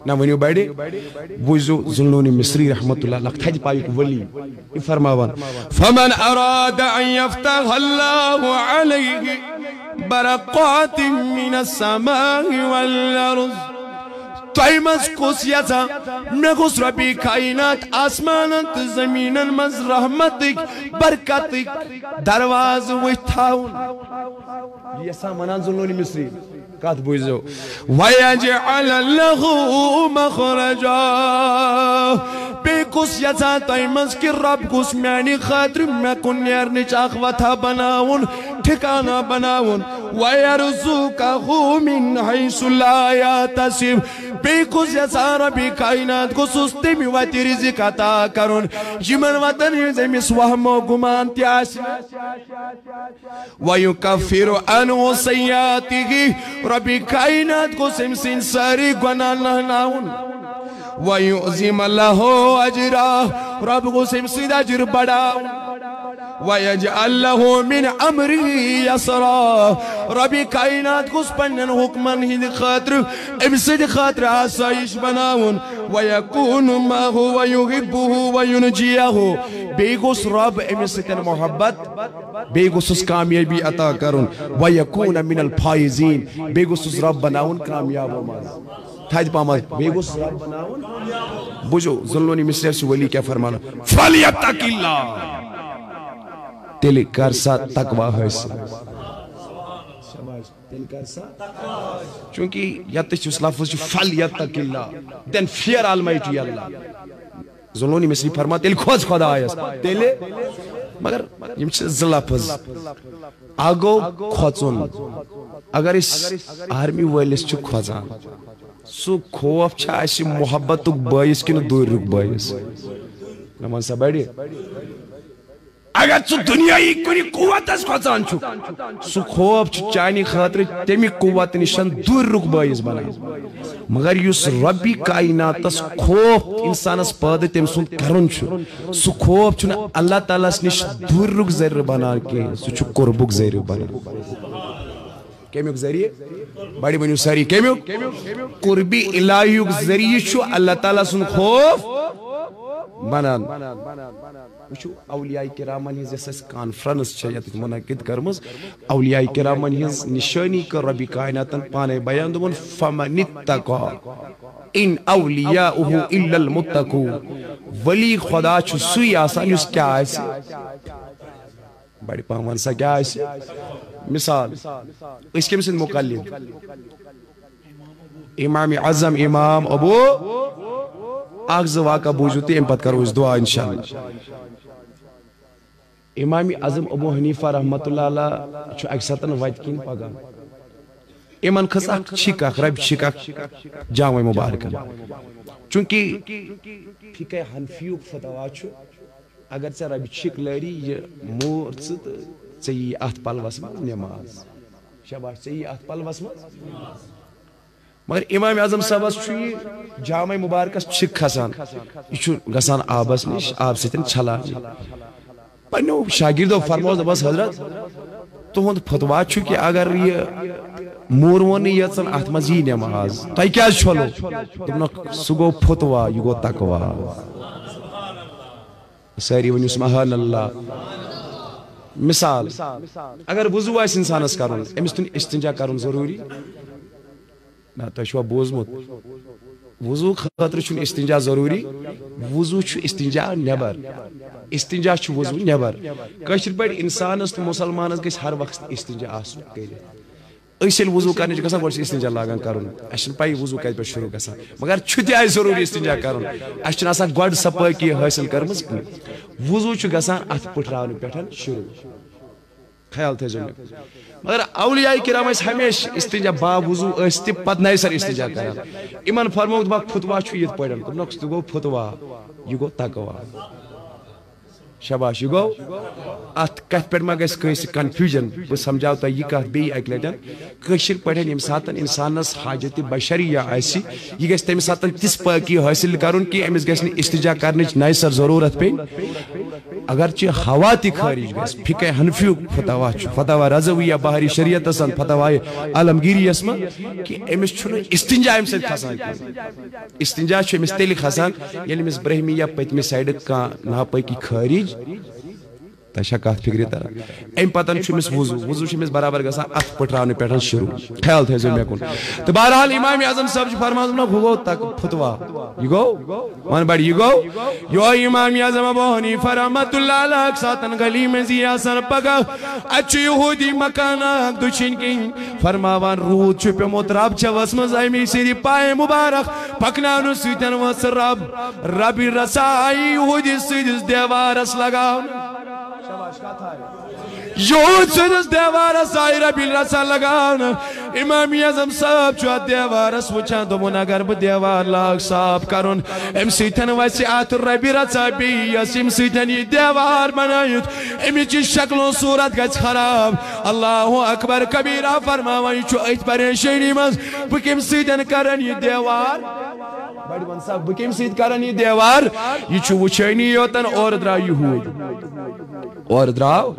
نا ونیو بیڑے بوزو ظلنونی مصری رحمت اللہ لگتا ہے پایک ولی فرماوان فمن اراد ان یفتح اللہ علیہ برقات من السماء والارض تایمز کس یزا نگوز ربی کائنات آسمانت زمینن مز رحمتک برکتک درواز ویتھاون یہ سامنان ظلنونی مصری کات بوزو وَيَجْعَلَ لَهُ مَخْرَجَا بے کس یزا تایمز کی رب کس میانی خاطر میں کن نیرنچ آخواتہ بناون ٹھکانا بناون وَيَرْزُقَهُ مِنْ حَيْثُ لَا يَحْتَسِبُ بے کس یزا ربی کائنات کو سستی میں واتی رزق عطا کرن جمن وطن زمس وہم و گمان تیاس وَيُكَفِّرُ عَنْهُ سَيَّاتِهِ ربی کائنات کو سمسین ساری گناہ لہناون وَيُعْزِمَ اللَّهُ عَجْرَهُ رب کو سمسید عجر بڑھاون وَيَجْعَلْ لَهُ مِنْ أَمْرِهِ يَسْرًا ربی کائنات گوس پنن حکمن ہند خاطر امسد خاطر آسائش بناون وَيَكُونُ مَعَهُ وَيُحِبُّهُ وَيُنْجِيَهُ بے گوس رب امسد محبت بے گوس کامیابی عطا کرن وَيَكُونَ مِنَ الْفَائِزِينَ بے گوس رب بناون کامیاب ماز تھاید پامد بے گوس رب بناون بجو ظلونی مصر سے ولی کیا فرمانا فَلْيَتَّقِ اللَّهِ تیلی کرسا تقوی حاصل تیلی کرسا چونکہ یتش اس لفظ جو فَلْيَتَّقِ اللَّهِ then fear Almighty Allah ظلونی مصری فرما تیلی کھوز خدا آیس تیلی مگر یم چھ زلفظ آگو کھوزن اگر اس آرمی ویلس چھ کھوزان سو خوف چھا ایسی محبت تک بائیس کی نو دور رک بائیس نمان سا بیڑی اگر سو دنیای کنی قوت اس کھوزان چھو سو خوف چھ چانی خاطر تیمی قوت نشان دور رک بائیس بنا مگر یس ربی کائنات اس خوف انسان اس پادے تیم سن کرن چھو سو خوف چھو اللہ تعالیٰ اس نش دور رک زیر بنا کے سو چھو قربک زیر بنا کیمیوک ذریعے بڑی بنیو ساری کیمیوک قربی الہیوک ذریعے چھو اللہ تعالیٰ سن خوف بنان وچو اولیاء کرامن ہز اس کانفرنس چھ یت منعقد کرمز اولیاء کرامن ہز نشانی کر ربی کائناتن پانے بیان دون فمن اتقا ان اولیاؤہ الا المتقون ولی خدا چھ سوی آسان یس کیا آئیسی بڑی پاہمان سا کیا آئیسی مثال اس کے مثل مقلد امام اعظم امام ابو آغز واقع بوجھوتی ام پت کرو اس دعا انشاءاللہ امام اعظم ابو حنیفہ رحمت اللہ علیہ چھو اکساتن وائد کین پاگا ایمان خسا چھکاک رب چھکاک جامع مبارکہ چونکہ فقہ حنفیوک فتوا چھو اگر سے رب چھک لری یہ مور ست چی ات پلوس من نماز شباش چی ات پلوس من مگر امام اعظم صاحب چھ جامع مبارکس چھک کھسان یہ گسان آبس نش آب ستن چھلان پنو شاگردو فرموز بس حضرت تہند فتوا چھ کہ اگر یہ مور ون یژن ات مزی نماز تہ کیا چھلو دپنک سہ گو فتوا یہ گو تقوا ساری ونیو سبحان اللہ مثال اگر وضو آس انسانس کرن امس تن استنجا کرن ضروری نا تہ چھوا بوزمت وضو خاطر چھ استنجا ضروری وضو چھ استنجا نبر استنجا چھ وضو نبر کشر پہ انسانس تو مسلمانس گھ ہر وقت استنجا آسن کر اسل وضو کرنے گا گو استنجا لاگان کرن اس پی وضو کت پہ شروع گا مگر چھتہ آئی ضروری استنجا کرن اس گۄڈٕ سۄ پٲکی حٲصِل کٔرمٕژ وضو چھُ گژھان اتھ پٹھراونہٕ پٮ۪ٹھ شروع خیال تھٲیزیو مےٚ مگر اولیاء کرام ٲسۍ ہمیشہ استنجا با وضو ٲسۍ تہِ پتہٕ نَیہِ سر استنجا کران یِمن فرمووُکھ دوٚپکھ فتوا چھُ یِتھ پٲٹھۍ دوٚپنکھ تہِ گوٚو فتوا یہِ گوٚو تقوا شباش یہ گو ات کت پہ ما گھس کنس کنفیوژن بہ سمجھاو تہ یہ کت بی اک لٹن کشر پہ یم سات انسانس حاجت بشریہ آسی یہ گھس تمہ سات تس پاکی حاصل کرن کہ امس گھس استنجا کرنچ نئی سر ضرورت پہ اگرچہ ہوا تہ خارج گھس فقہ حنفیو فتوا فتوا رضویہ بہاری شریعت سن فتوا عالمگیری یس من کہ امس چھن استنجا ام سۭتۍ کھسان استنجا چھ امس تیل کھسان ییٚلہِ امس برہمی یا پتمہ سائڈ کانٛہہ ناپاکی خارج تہ کت فکر تران ام پتن امس وضو وضو امس برابر گژھان ات پٹھراونہٕ پٮ۪ٹھ شروع خیال تھٲیزیو مےٚ کُن تہٕ بہرحال امام اعظم صاحب چھُ فرمان ہُہ گوٚو فتوا یہ گوٚو ون بڑ یہ گوٚو یہِ امام اعظم ابو حنیفہ رحمۃ اللہ علیہ اکھ ساتن گلی منٛزی آسان پگاہ اتہِ چھُ یہوٗدی مکان اکھ دٔچھِنۍ کِنۍ فرماوان روٗد چھُ پیوٚمُت رب چھِ ؤژھمٕژ امی سٕنٛدِ پایہِ مُبارک پکناونہٕ سۭتۍ ؤژھ رب رسا آیہِ یہوٗدی سٕنٛدِس دیوارس لگاونہٕ یہود سندس دیوارس آئی ربی رسا لگان امام اعظم صاحب چھو دیوارس وچان دومون اگر بہ دیوار لاگ صاف کرن ام سیتن ویسے آت ربی رسا بی یس ام سیتن یہ دیوار بنایت امی چی شکل و صورت گچ خراب اللہ اکبر کبیرہ فرماوان چھو ایت پریشانی مز بکم سیتن کرن یہ دیوار بڑی بن صاحب بکم سیت کرن یہ دیوار یہ چھو وچھینی یوتن اور درا یہود اور دراو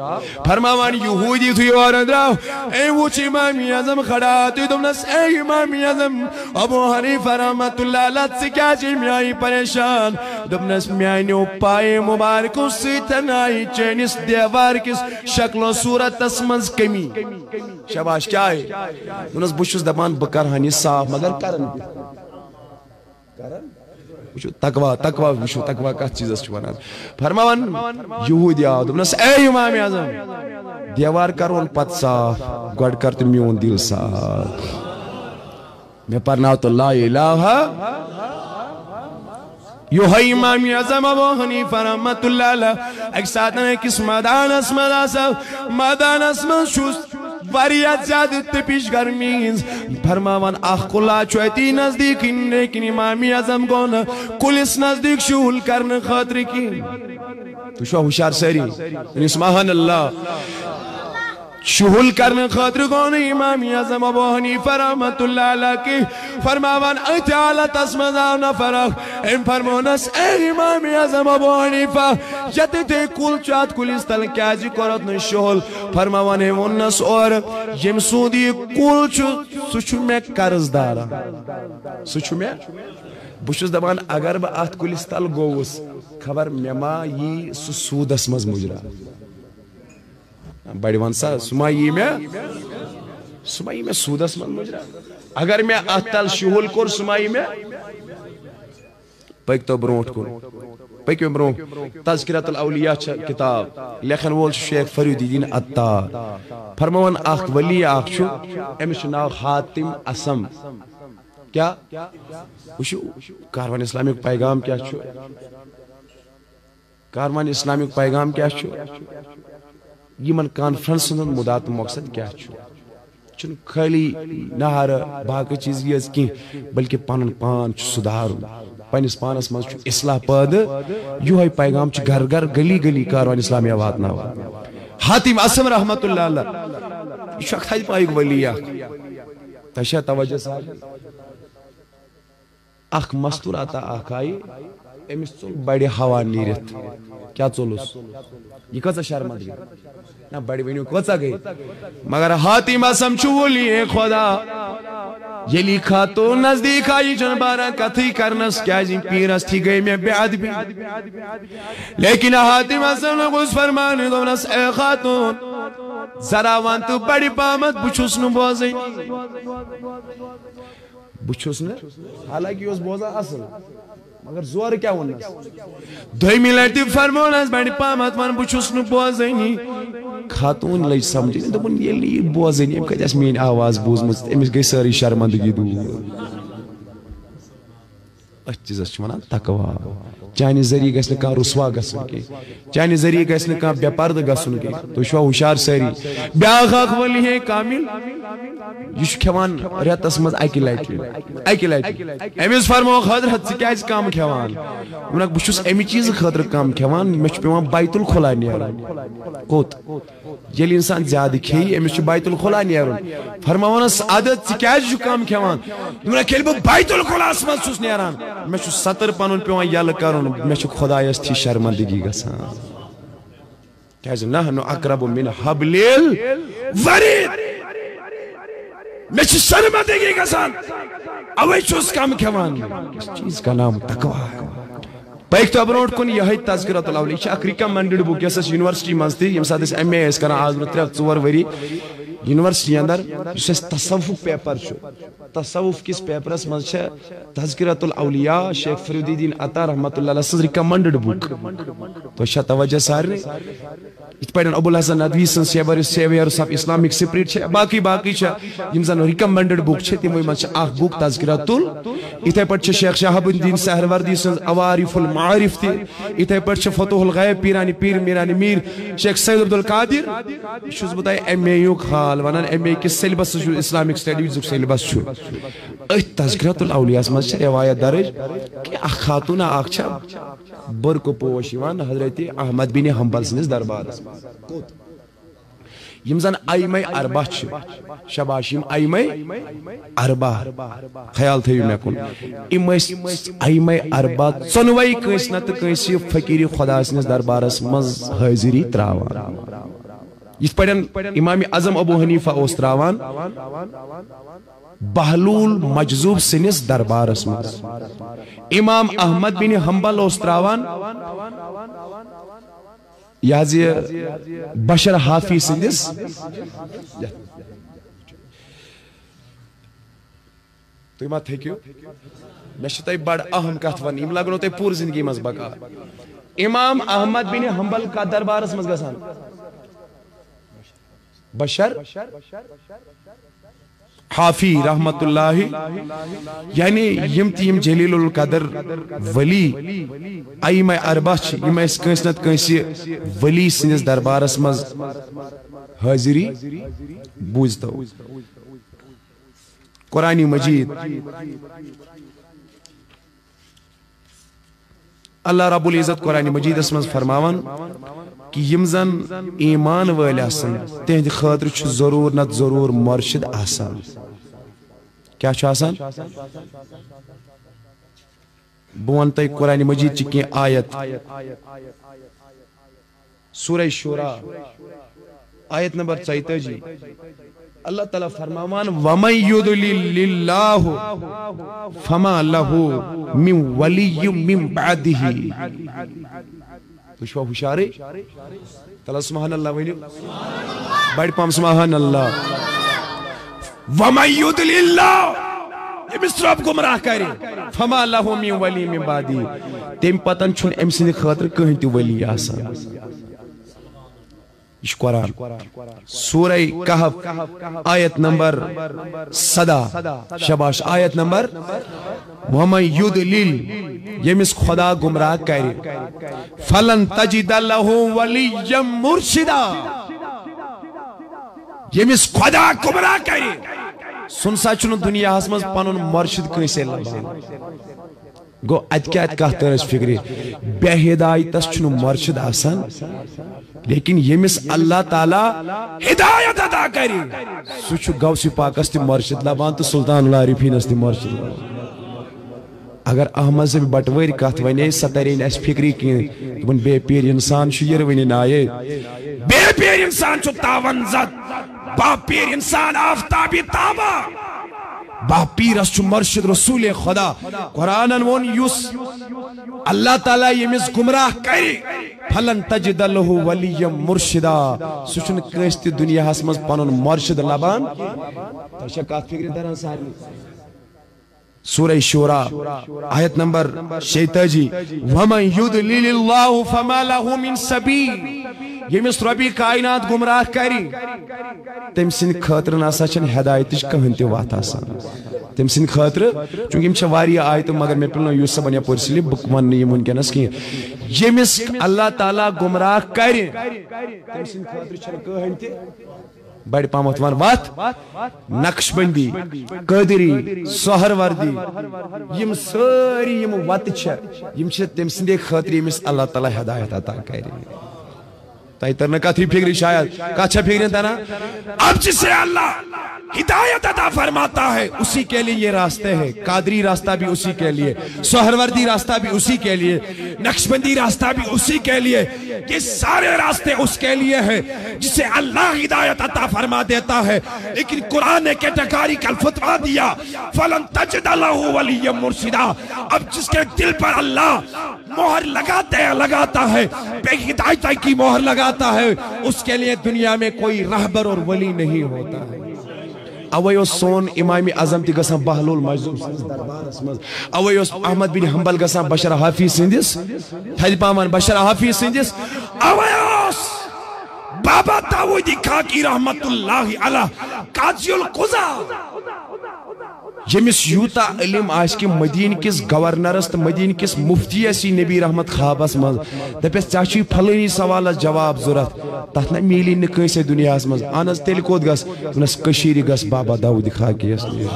فرماوان یہودی تھی اور دراو اے وچ امام اعظم کھڑا تھی دمنس اے امام اعظم ابو حنیفہ رحمت اللہ علیہ سے کیا چی میائی پریشان دمنس میانیو پائے مبارکو سیتن آئی چینس دیوار کس شکل و صورت تسمنز کمی شباش کیا ہے دمنس بشوز دبان بکرہانی صاف مگر کرن وشو تقوی وشو تقوی کا چیز اس چوانا فرماوان یہودی آو دمنس اے امام اعظم دیوار کرون پت صاف گوڑ کرت میون دل صاف میں پرناو تو لا الہ یو ہے امام اعظم ابو حنیفہ رحمت اللہ علیہ ایک ساتھ نے کس مدان اسمد شوز واریات زیادہ تپیش گرمیز فرماوان آخ کلا چویتی نزدیک لیکن امام اعظم گون کلس نزدیک شہول کرن خاطر کی تو شو ہوشار سری سبحان اللہ شہول کرن خاطر گون امام اعظم ابو حنیفہ رحمت اللہ علیہ کی فرماوان اتعالت اسمدان فرق ام فرمونس اے امام اعظم ابو حنیفہ جت تے کل چات کلیس تل کیا جی کرت نے شہول فرماوان ونس اور یم سودی کل سچو میں قرض دارا سچو میں بشوز دبان اگر با ات کلیس تل گوس خبر مما یہ سود اسمز مجرا بڑی وانسا سمائی میں سودس من مجرا اگر میں اتل شہول کور سمائی میں پک تو برونٹ کور پک برونٹ تذکرۃ الاولیاء کتاب لکھن وول شیخ فرید الدین عطار فرماون اخ ولی اخ چھو امس ناو حاتم اسم کیا وشو کاروان اسلامیک پیغام کیا چھو کاروان اسلامیک پیغام کیا چھو یمن کانفرنس مدات مقصد کیا چھو خالی نہار باقی چیز یہ کی بلکہ پانن پان سدھار پنس پانس مز اصلاح پد یہ پیغام گھر گھر گلی گلی کاروان اسلامیہ واتنا حاتم اسم رحمت اللہ علیہ یہ اکھ پائک ولی تشا توجہ صاحب اخ مستور آتا اخ آئی امس ژول بڑی ہوا نیرت کیا ژولس یہ کچھ شرمندگی نہ بڑی ونیو کچھ گئی مگر حاتم اسم چھو ولی خدا یلی خاتون نزدیک آئی جن بارہ کتھی کرنس کیا جن پیرس تھی گئی میں بیعد بھی لیکن حاتم اسم نے کچھ فرمانے دونس اے خاتون ذرا وان تو بڑی پامت بچوس نو بوزی بچوس نے حالانکہ اس بوزا اصل مگر زور کیا ونس دوئی ملتی فرمونس بڑی پامت من بچوس نو بوزی خاتون لج سمجھے دپن یہ بوزی ام کتس مین آواز بوزمت امس گئی ساری شرمندگی دور اس چیزس ونان تقوی چانہ ذریعہ گھس نہ کانٛہہ رسوا گژھُن کینٛہہ چانہ ذریعہ گژھِ نہٕ کانٛہہ بے پردٕ گژھُن کینٛہہ تُہۍ چھُوا ہُشار سٲری بیٛاکھ اکھ ولی ہے کامل یہ چھُ کھٮ۪وان رٮ۪تس منٛز اکہِ لٹہِ أمِس فرمووُکھ حضرت ژٕ کیٛازِ کم کھٮ۪وان ووٚنکھ بہٕ چھُس اَمہِ چیٖزٕ خٲطرٕ کم کھٮ۪وان مےٚ چھُ پیٚوان بیت الخلا نیرُن کوٚت ییٚلہِ اِنسان زیادٕ کھیٚیہِ أمِس چھُ بیت الخلا نیرُن فرماوانس عادت ژٕ کیٛازِ چھُکھ کم کھٮ۪وان دوٚپنکھ ییٚلہِ بہٕ بیت الخلاہس منٛز چھُس نیران مےٚ چھُ ستر پنُن پیٚوان یلہٕ کرُن مےٚ چھُ خۄدایس تھی شرمندگی گژھان کیٛازِ نحن اقرب من حبل الورید مےٚ چھِ شرمندگی گژھان اوے چھُس کم کھٮ۪وان اس چیز کا نام تقوی پٔکۍ تو برونٛٹھ کُن یِہے تذکرۃ الاولیاء یہِ چھِ اکھ رِکمنڈڈ بُک یۄس اسہِ یونیورسٹی منٛز تہِ ییٚمہِ ساتہٕ أسۍ MA ٲسۍ کران آز برونٛہہ 3-4 ؤری یونیورسٹی اندر یُس اسہِ تصوف پیپر چھُ تصوف کس پیپرس منٛز چھِ تذکرۃ الاولیاء شیخ فرید الدین عطار رحمت اللہ علیہ سٕنٛز رِکمنڈڈ بُک تۄہہِ چھا توجہ سارنٕے یِتھ پٲٹھۍ ابو الحسن ندوی سٕنٛز سیویئرس آف اسلامک سپرٹ چھِ باقی چھِ یِم زن رِکمنڈڈ بُک چھِ تِموٕے منٛز چھِ اکھ بُک تذکرۃ یِتھے پٲٹھۍ چھِ شیخ شہاب الدین سہروردی سٕنٛز عوارف المعارف تہِ یِتھے پٲٹھۍ چھِ فتح الغیب پیرانی پیر میرانی میر شیخ سید عبدالقادر یہِ چھُس بہٕ تۄہہِ MA یُک حال ونان MA کِس سیلبس چھُ اسلامک سٹڈیٖزُک سیلبس چھُ أتھۍ تذکرۃ الاولیاءس منٛز چھِ روایت درج کہِ اکھ خاتوٗنا اکھ چھےٚ برقہٕ پوش یِوان حضرت احمد بن حنبل سٕنٛدِس دربارس یم زن ائمہ اربع چھ شاباش یم ائمہ اربع خیال تھیو مے کن یم ائمہ اربع ژۄنوے کٲنٛسہِ نتہٕ کٲنٛسہِ فقیٖر خدا سٕنٛدِس دربارس منٛز حٲضری تراوان یِتھ پٲٹھۍ امام اعظم ابو حنیفہ اوس تراوان بہلول مجذوب سٕنٛدِس دربارس منٛز امام احمد بن حنبل اوس تراوان یہ بشر حافی سندس تُہۍ ما تھٔکِو مےٚ چھِ تۄہہِ بڑٕ اہم کتھ ونٕنۍ یِم لگنو تۄہہِ پوٗرٕ زندگی منٛز بکار امام احمد بن حنبل کتھ دربارس منٛز گژھان بشر حافی رحمت اللہ یعنی یم تیم جلیل القدر ولی ائمہ اربع یم اس کٲنٛسہِ نتہٕ کٲنٛسہِ ولی سٕنٛدِس دربارس منٛز حٲضری بوٗزتو قرآن مجید اللہ رب العزت قرآن مجیدس منٛز فرماوان کہ یم زن ایمان وٲلۍ آسن تہنٛدِ خٲطرٕ چھُ ضروٗر نتہٕ ضروٗر مرشد آسان کیا چھُ آسان بہٕ ونہٕ تۄہہِ قرآن مجید چہِ کینٛہہ آیت سورہ شورا آیت نمبر 42 اللہ تعالیٰ فرماوان وَمَن يُضْلِلِ اللَّهُ فَمَا لَهُ مِن وَلِيٍّ مِن بَعْدِهِ تُہۍ چھُوا ہُشارٕے تعالیٰ سبحان اللہ ؤنِو بڑِ پہم سبحان اللہ وَمَن يُضْلِلِ اللَّهُ ییٚمِس رۄب گمراہ کرِ فَمَا لَهُ مِن وَلِيٍّ مِن بَعْدِهِ تَمہِ پتن چھُنہٕ أمۍ سٕنٛدِ خٲطرٕ کٕہٕنۍ تہِ ولی آسان یہ قرآن سورہ کہف آیت نمبر 17 شاباش آیت نمبر وَمَن يُضْلِلْ ییٚمِس خدا گمراہ کرِ فَلَن تَجِدَ لَهُ وَلِيًّا مُرْشِدًا ییٚمِس خدا گمراہ کرِ سُنسا چھُنہٕ دُنیاہس منٛز پنُن مرشد کٲنٛسے لبان گو اتہِ کیٛاہ کتھ تٔر اسہِ فکرِ بے ہدایتس چھُنہٕ مرشد آسان لیکن ییٚمِس اللہ تعالیٰ ہدایت عطا کرِ سُہ چھُ غوثِ پاکس تہِ مرشد لبان تہٕ سلطان العارفیٖنس تہِ مرشد لبان اگر احمد صٲب بٹوٲرۍ کتھ ونے سۄ ترے نہٕ اسہِ فکری کینٛہہ دوٚپُن بے پیر انسان چھُ یِروٕنہِ نایے بے پیر انسان چھُ تاون زد با پیر انسان آفتابی تابا با پیرس چھُ مرشد رسول خدا قرآنن ووٚن یُس اللہ تعالیٰ ییٚمِس گمراہ کرِ فلن تجد لہو ولیًا مرشدا سُہ چھُنہٕ کٲنٛسہِ تہِ دُنیاہس منٛز پنُن مرشد لبان تۄہہِ چھا کتھ فکرِ تران سارنٕے سورہ شورا آیت نمبر 46 وَمَن يُضْلِلِ اللَّهُ فَمَا لَهُ مِن سَبِيلٍ ییٚمِس رۄبی کائنات گمراہ کرِ تٔمۍ سٕنٛدِ خٲطرٕ نسا چھنہٕ ہدایتٕچ کٕہٕنۍ تہِ وتھ آسان تٔمۍ سٕنٛدِ خٲطرٕ چوٗنٛکہِ یِم چھِ واریاہ آیتہٕ مگر مےٚ پیوٚو نہٕ یوٗسف صٲبن یپٲرۍ سُلہِ بہٕ ونہٕ نہٕ یِم وٕنکیٚنس کینٛہہ ییٚمِس اللہ تعالیٰ گمراہ کرِ تٔمۍ سٕنٛدِ خٲطرٕ چھنہٕ کٕہٕنۍ تہِ بڑِ پامتھ ون وتھ نقش بندی قٲدری سہروردی یم سٲری یم وتہٕ چھِ یم چھِ تٔمۍ سٕنٛدے خٲطرٕ ییٚمِس اللہ تعالیٰ ہدایت عطا کرِ تۄہہِ تر نہٕ کتھٕے فکرِ شاید کتھ چھا فکرِ تران اب جسے اللہ ہدایت عطا فرماتا ہے اسی کے لیے یہ راستے ہیں قادری راستہ بھی اسی کے لیے سہروردی راستہ بھی اسی کے لیے نقشبندی راستہ بھی اسی کے لیے یہ سارے راستے اس کے لیے ہیں جسے اللہ ہدایت عطا فرما دیتا ہے لیکن قرآن نے کیٹیگری کا فتویٰ دیا فَلَن تَجِدَ لَهُ وَلِيًّا مُرْشِدًا اب جس کے دل پر اللہ مہر لگاتا ہے بے ہدایت کی مہر لگاتا ہے اس کے لیے دنیا میں کوئی رہبر اور ولی نہیں ہوتا ہے اوے اوس سون امام اعظم تہِ گژھان بہلول مجذوب سٕنٛدِس دربارس منٛز اوے اوس احمد بن حنبل گژھان بشر حافی سٕنٛدِس تھدِ پامن بشر حافی سٕنٛدِس اوے اوس بابا داؤد خاکی رحمت اللہ علیہ قاضی القضا ییٚمِس یوٗتاہ علم آسہِ کہِ مدیٖنہٕ کِس گورنرس تہٕ مدیٖنہٕ کِس مُفتیَس یی نبی رحمت خوابس منٛز دپٮ۪س ژےٚ چھُے پھلٲنی سوالس جواب ضوٚرتھ تتھ نہ میلی نہٕ کٲنٛسے دُنیاہس منٛز اہن حظ تیٚلہِ کوٚت گژھ دوٚپنس کٔشیٖرِ گژھ بابا داؤد خاکی یس نِش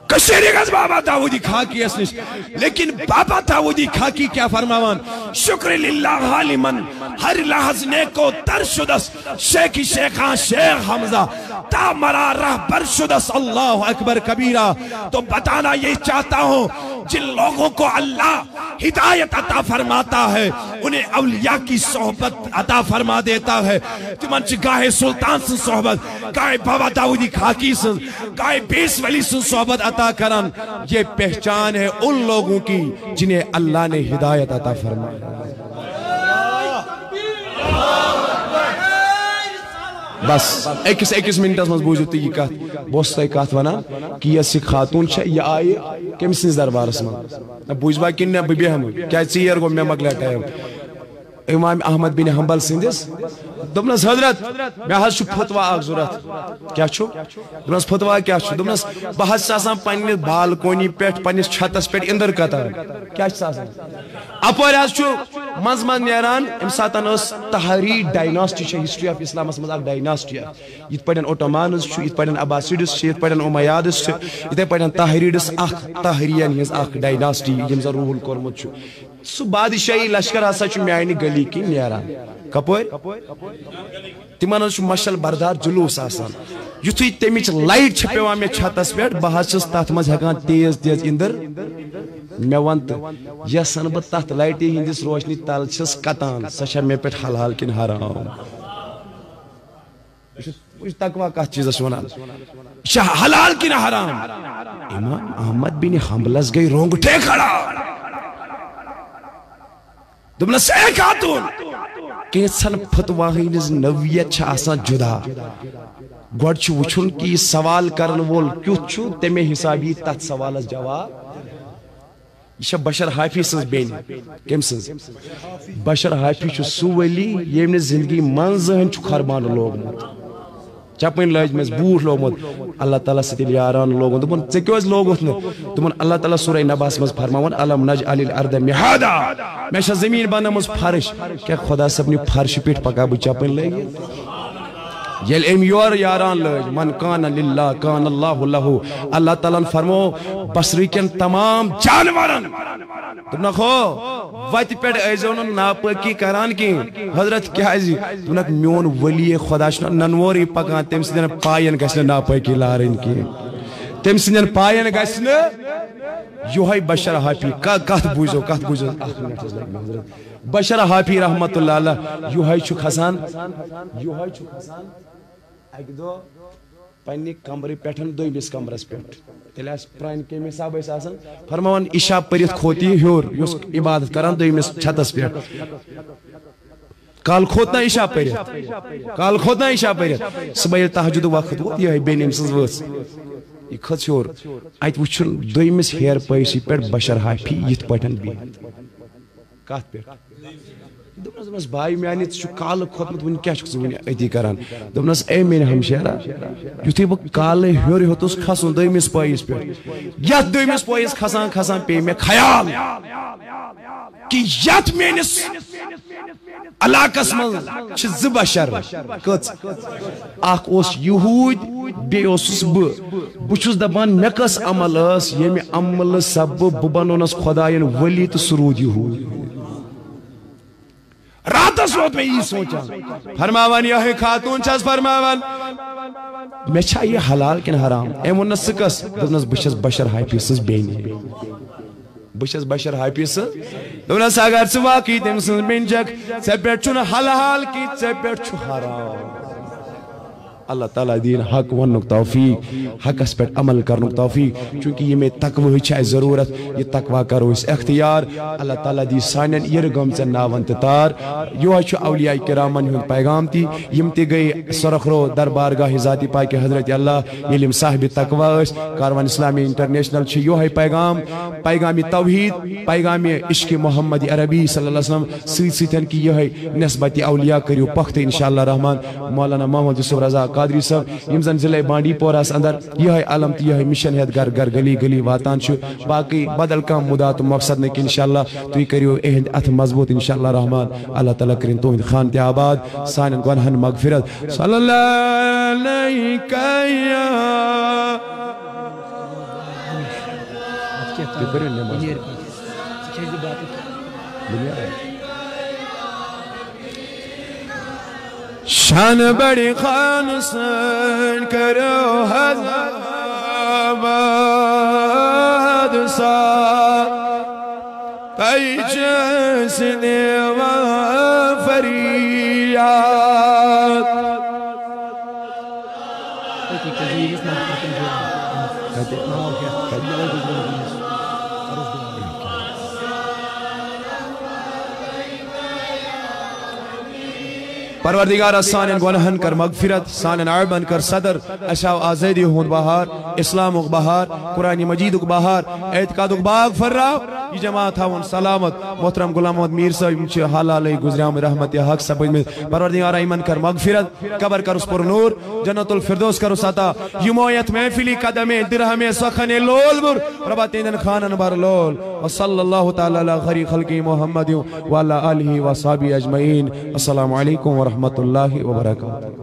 کشیری گز بابا داودی خاکی اس نش لیکن بابا داودی خاکی کیا فرماوان شکر للہ لمن ہر لحظ نیکو تر شدس شیخی شیخان شیخ حمزہ تا مرا رہبر شدس اللہ اکبر کبیرہ. تو بتانا یہ چاہتا ہوں جن لوگوں کو اللہ ہدایت عطا فرماتا ہے انہیں اولیاء کی صحبت عطا فرما دیتا ہے. تمنچ گاہے سلطان سے صحبت گاہے بابا داودی خاکی سے گاہے بیس ولی سے صحبت عطا کرن. یہ پہچان ہے ان لوگوں کی جنہیں اللہ نے ہدایت عطا فرمایا. بس ایکس منٹس مز بوزو تو یہ کت بوس تھی کت ونان کہ یہ سی خاتون یہ آئی کم سنس دربارس من بوزبا کن بہ بیہم کیا ژیر گو مے مکلے ٹائم امام احمد بن حنبل سندس دپنس حضرت مے حظ فتوا اخ ضرورت کیا چھو دپنس فتوا کیا چھو دپنس بہ حظ آسان پننس بالکونی پیٹھ پننس چھتس پیٹھ اندر قطار کیا آسان اپر حظ چھو مز مز نیران ام ساتن اس تہری ڈائناسٹی چھ ہسٹری آف اسلام مز اک ڈائناسٹی یت پڑن اوٹومانز چھ یت پڑن عباسیڈس چھ یت پڑن امیادس چھ یت پڑن تہریڈس اخ تہریان ہز اخ ڈائناسٹی یم ز رول کورمت چھ سو بادشاہی لشکر ہسا چھ میانہ گلی کی نیران کپور تمن مشل بردار جلوس آسان یتھے تمچ لائٹ چھ پیوان مے چھتس پیٹھ بہ حظ چھس تتھ مز ہیکان تیز تیز اندر مے ون تو یسن بہ تتھ لائٹی ہندس روشنی تل چھس کتان سہ چھ مے پیٹھ حلال کن حرام. تقوی کت چیزس ونان حلال کن حرام. امام احمد بن حنبلس گئی رونگٹے کھڑا دپنس اے خاتون کینسن فتواہن ہز نویت چھ آسان جدا گوڑ چھ وچھن کہ یہ سوال کرن وول کیُتھ چھُ تمے حساب یہ تتھ سوالس جواب. یہ بشر حافی سز بین کم سز بشر حافی چھ سو ولی یم نے زندگی من زہن چھ خربان لوگمت چپن لج مز بوٹ لوگمت اللہ تعالیٰ ستیل یاران لوگن دپن ژے کیاز لوگت نہ دپن اللہ تعالیٰ سورہ نباس مز فرماون الم نجعل الارض مہادا میں چھ زمین بنامز فرش کیا خدا صاحب نے فرش پیٹھ پکا بہ چپن لگت یل ام یور یاران لج من کان للہ کان اللہ لہو اللہ تعالیٰ فرمو بصری کن تمام جانورن دپنا خو وت پیٹھ ایزو ناپاکی کران کی حضرت کیا دپنک میون ولی خدا چھ ننوری پکان تم سندن پائن گژھِ ناپاکی لارن کی تم سندن پائن گژھِ یہ بشر حافی کت بوزو حضرت بشر حافی رحمت اللہ علیہ یہ کھسان اک دہ پنہ کمرہ پہ دویمس کمرس پہ تیل پران کم حساب آسان فرمان عشاء پرت کھوت یہ ہور اس عبادت کران دویمس چھتس پہ کال کھوتنا عشاء پرت صبح تہجد وقت ووت یہ بین ام سز وس یہ کھت ہور ات وچھن دویمس ہیر پیسی پہ بشر حافی یت پٹن بہت کت پہ دپنس بھائی میانہ ژٕ کالہ کھوتمت ون کیا ون اتی کران دپنس اے میانہ ہمشیرا یتھے بہ کالہ ہیور ہیوتس کھسن دویمس پائس پہ یت دویمس پائس کھسان کھسان پے مے خیال کہ یت میانس علاقس من چھ ز بشر کچ اخ اوس یہود بے اوسس بچھس دپان مے کس عمل اس یمہ عمل سبب بہ بنونس خداین ولی تو سرود یہود راتس ووت میں یہ سوچان فرماوان یہ خاتون چھس فرماوان میں چھا یہ حلال کن حرام اے ونس سکس دپنس بچھس بشر حافی سز بین بچھس بشر حافی سز دپنس اگر ژٕ واقعی تم سن بین چھک ژے پیٹھ چھُنہٕ حلال کی ژے پیٹھ چھُ حرام. اللہ تعالیٰ دین حق ونک توفیق حقس پہ عمل کرنک توفیق چونکہ یہ میں تقوی چھ ضرورت یہ تقوی کرو اس اختیار. اللہ تعالیٰ دی سانن یرگم چن ناون تار یہ چھ اولیاء کرامن ہند پیغام تی یم تی گئی سرخرو دربارگاہ ذاتی پاک حضرت اللہ یلم صاحب تقوی اس کاروان اسلامی انٹرنیشنل چھ یہ پیغام توحید پیغام عشق محمد عربی صلی اللہ علیہ وسلم سیتن کی یہ نسبت اولیاء کریو پخت انشاءاللہ رحمان. مولانا محمد یوسف رضا قادری صاحب یم زن ضلع بانڈی پوراس اندر یہ علم تو یہ مشن ہیت گھر گھر گلی گلی واتان چھ باقی بدل کم مدا تو مقصد نہ کہ انشاءاللہ تھی کریو اہند اتھ مضبوط انشاءاللہ رحمان. اللہ تعالیٰ کرن تہند خان تہ آباد سانن گنہن مغفرت صلی اللہ علیہ شان بڑی خان سن کرو حضامد سا پیچس دیوا فریاد پروردگار سانن گناہن کر مغفرت سانن عیبن کر صدر اشاو آزادی ہون بہار اسلام اک بہار قرآن مجید اک بہار اعتقاد اک باغ فرراو یہ جماعت ہون سلامت محترم غلام محمد میر صاحب انچہ حلالی گزریام رحمت حق سب میں پروردگار ایمن کر مغفرت قبر کر اس پر نور جنت الفردوس کر اس عطا یمویت محفلی قدم درہم سخن لول بر ربا تینن خانن بر لول وصلی اللہ تعالی علی خیر خلق محمد وعلی آلہ وصحابہ اجمعین السلام علیکم ورحمۃ اللہ وبرکاتہ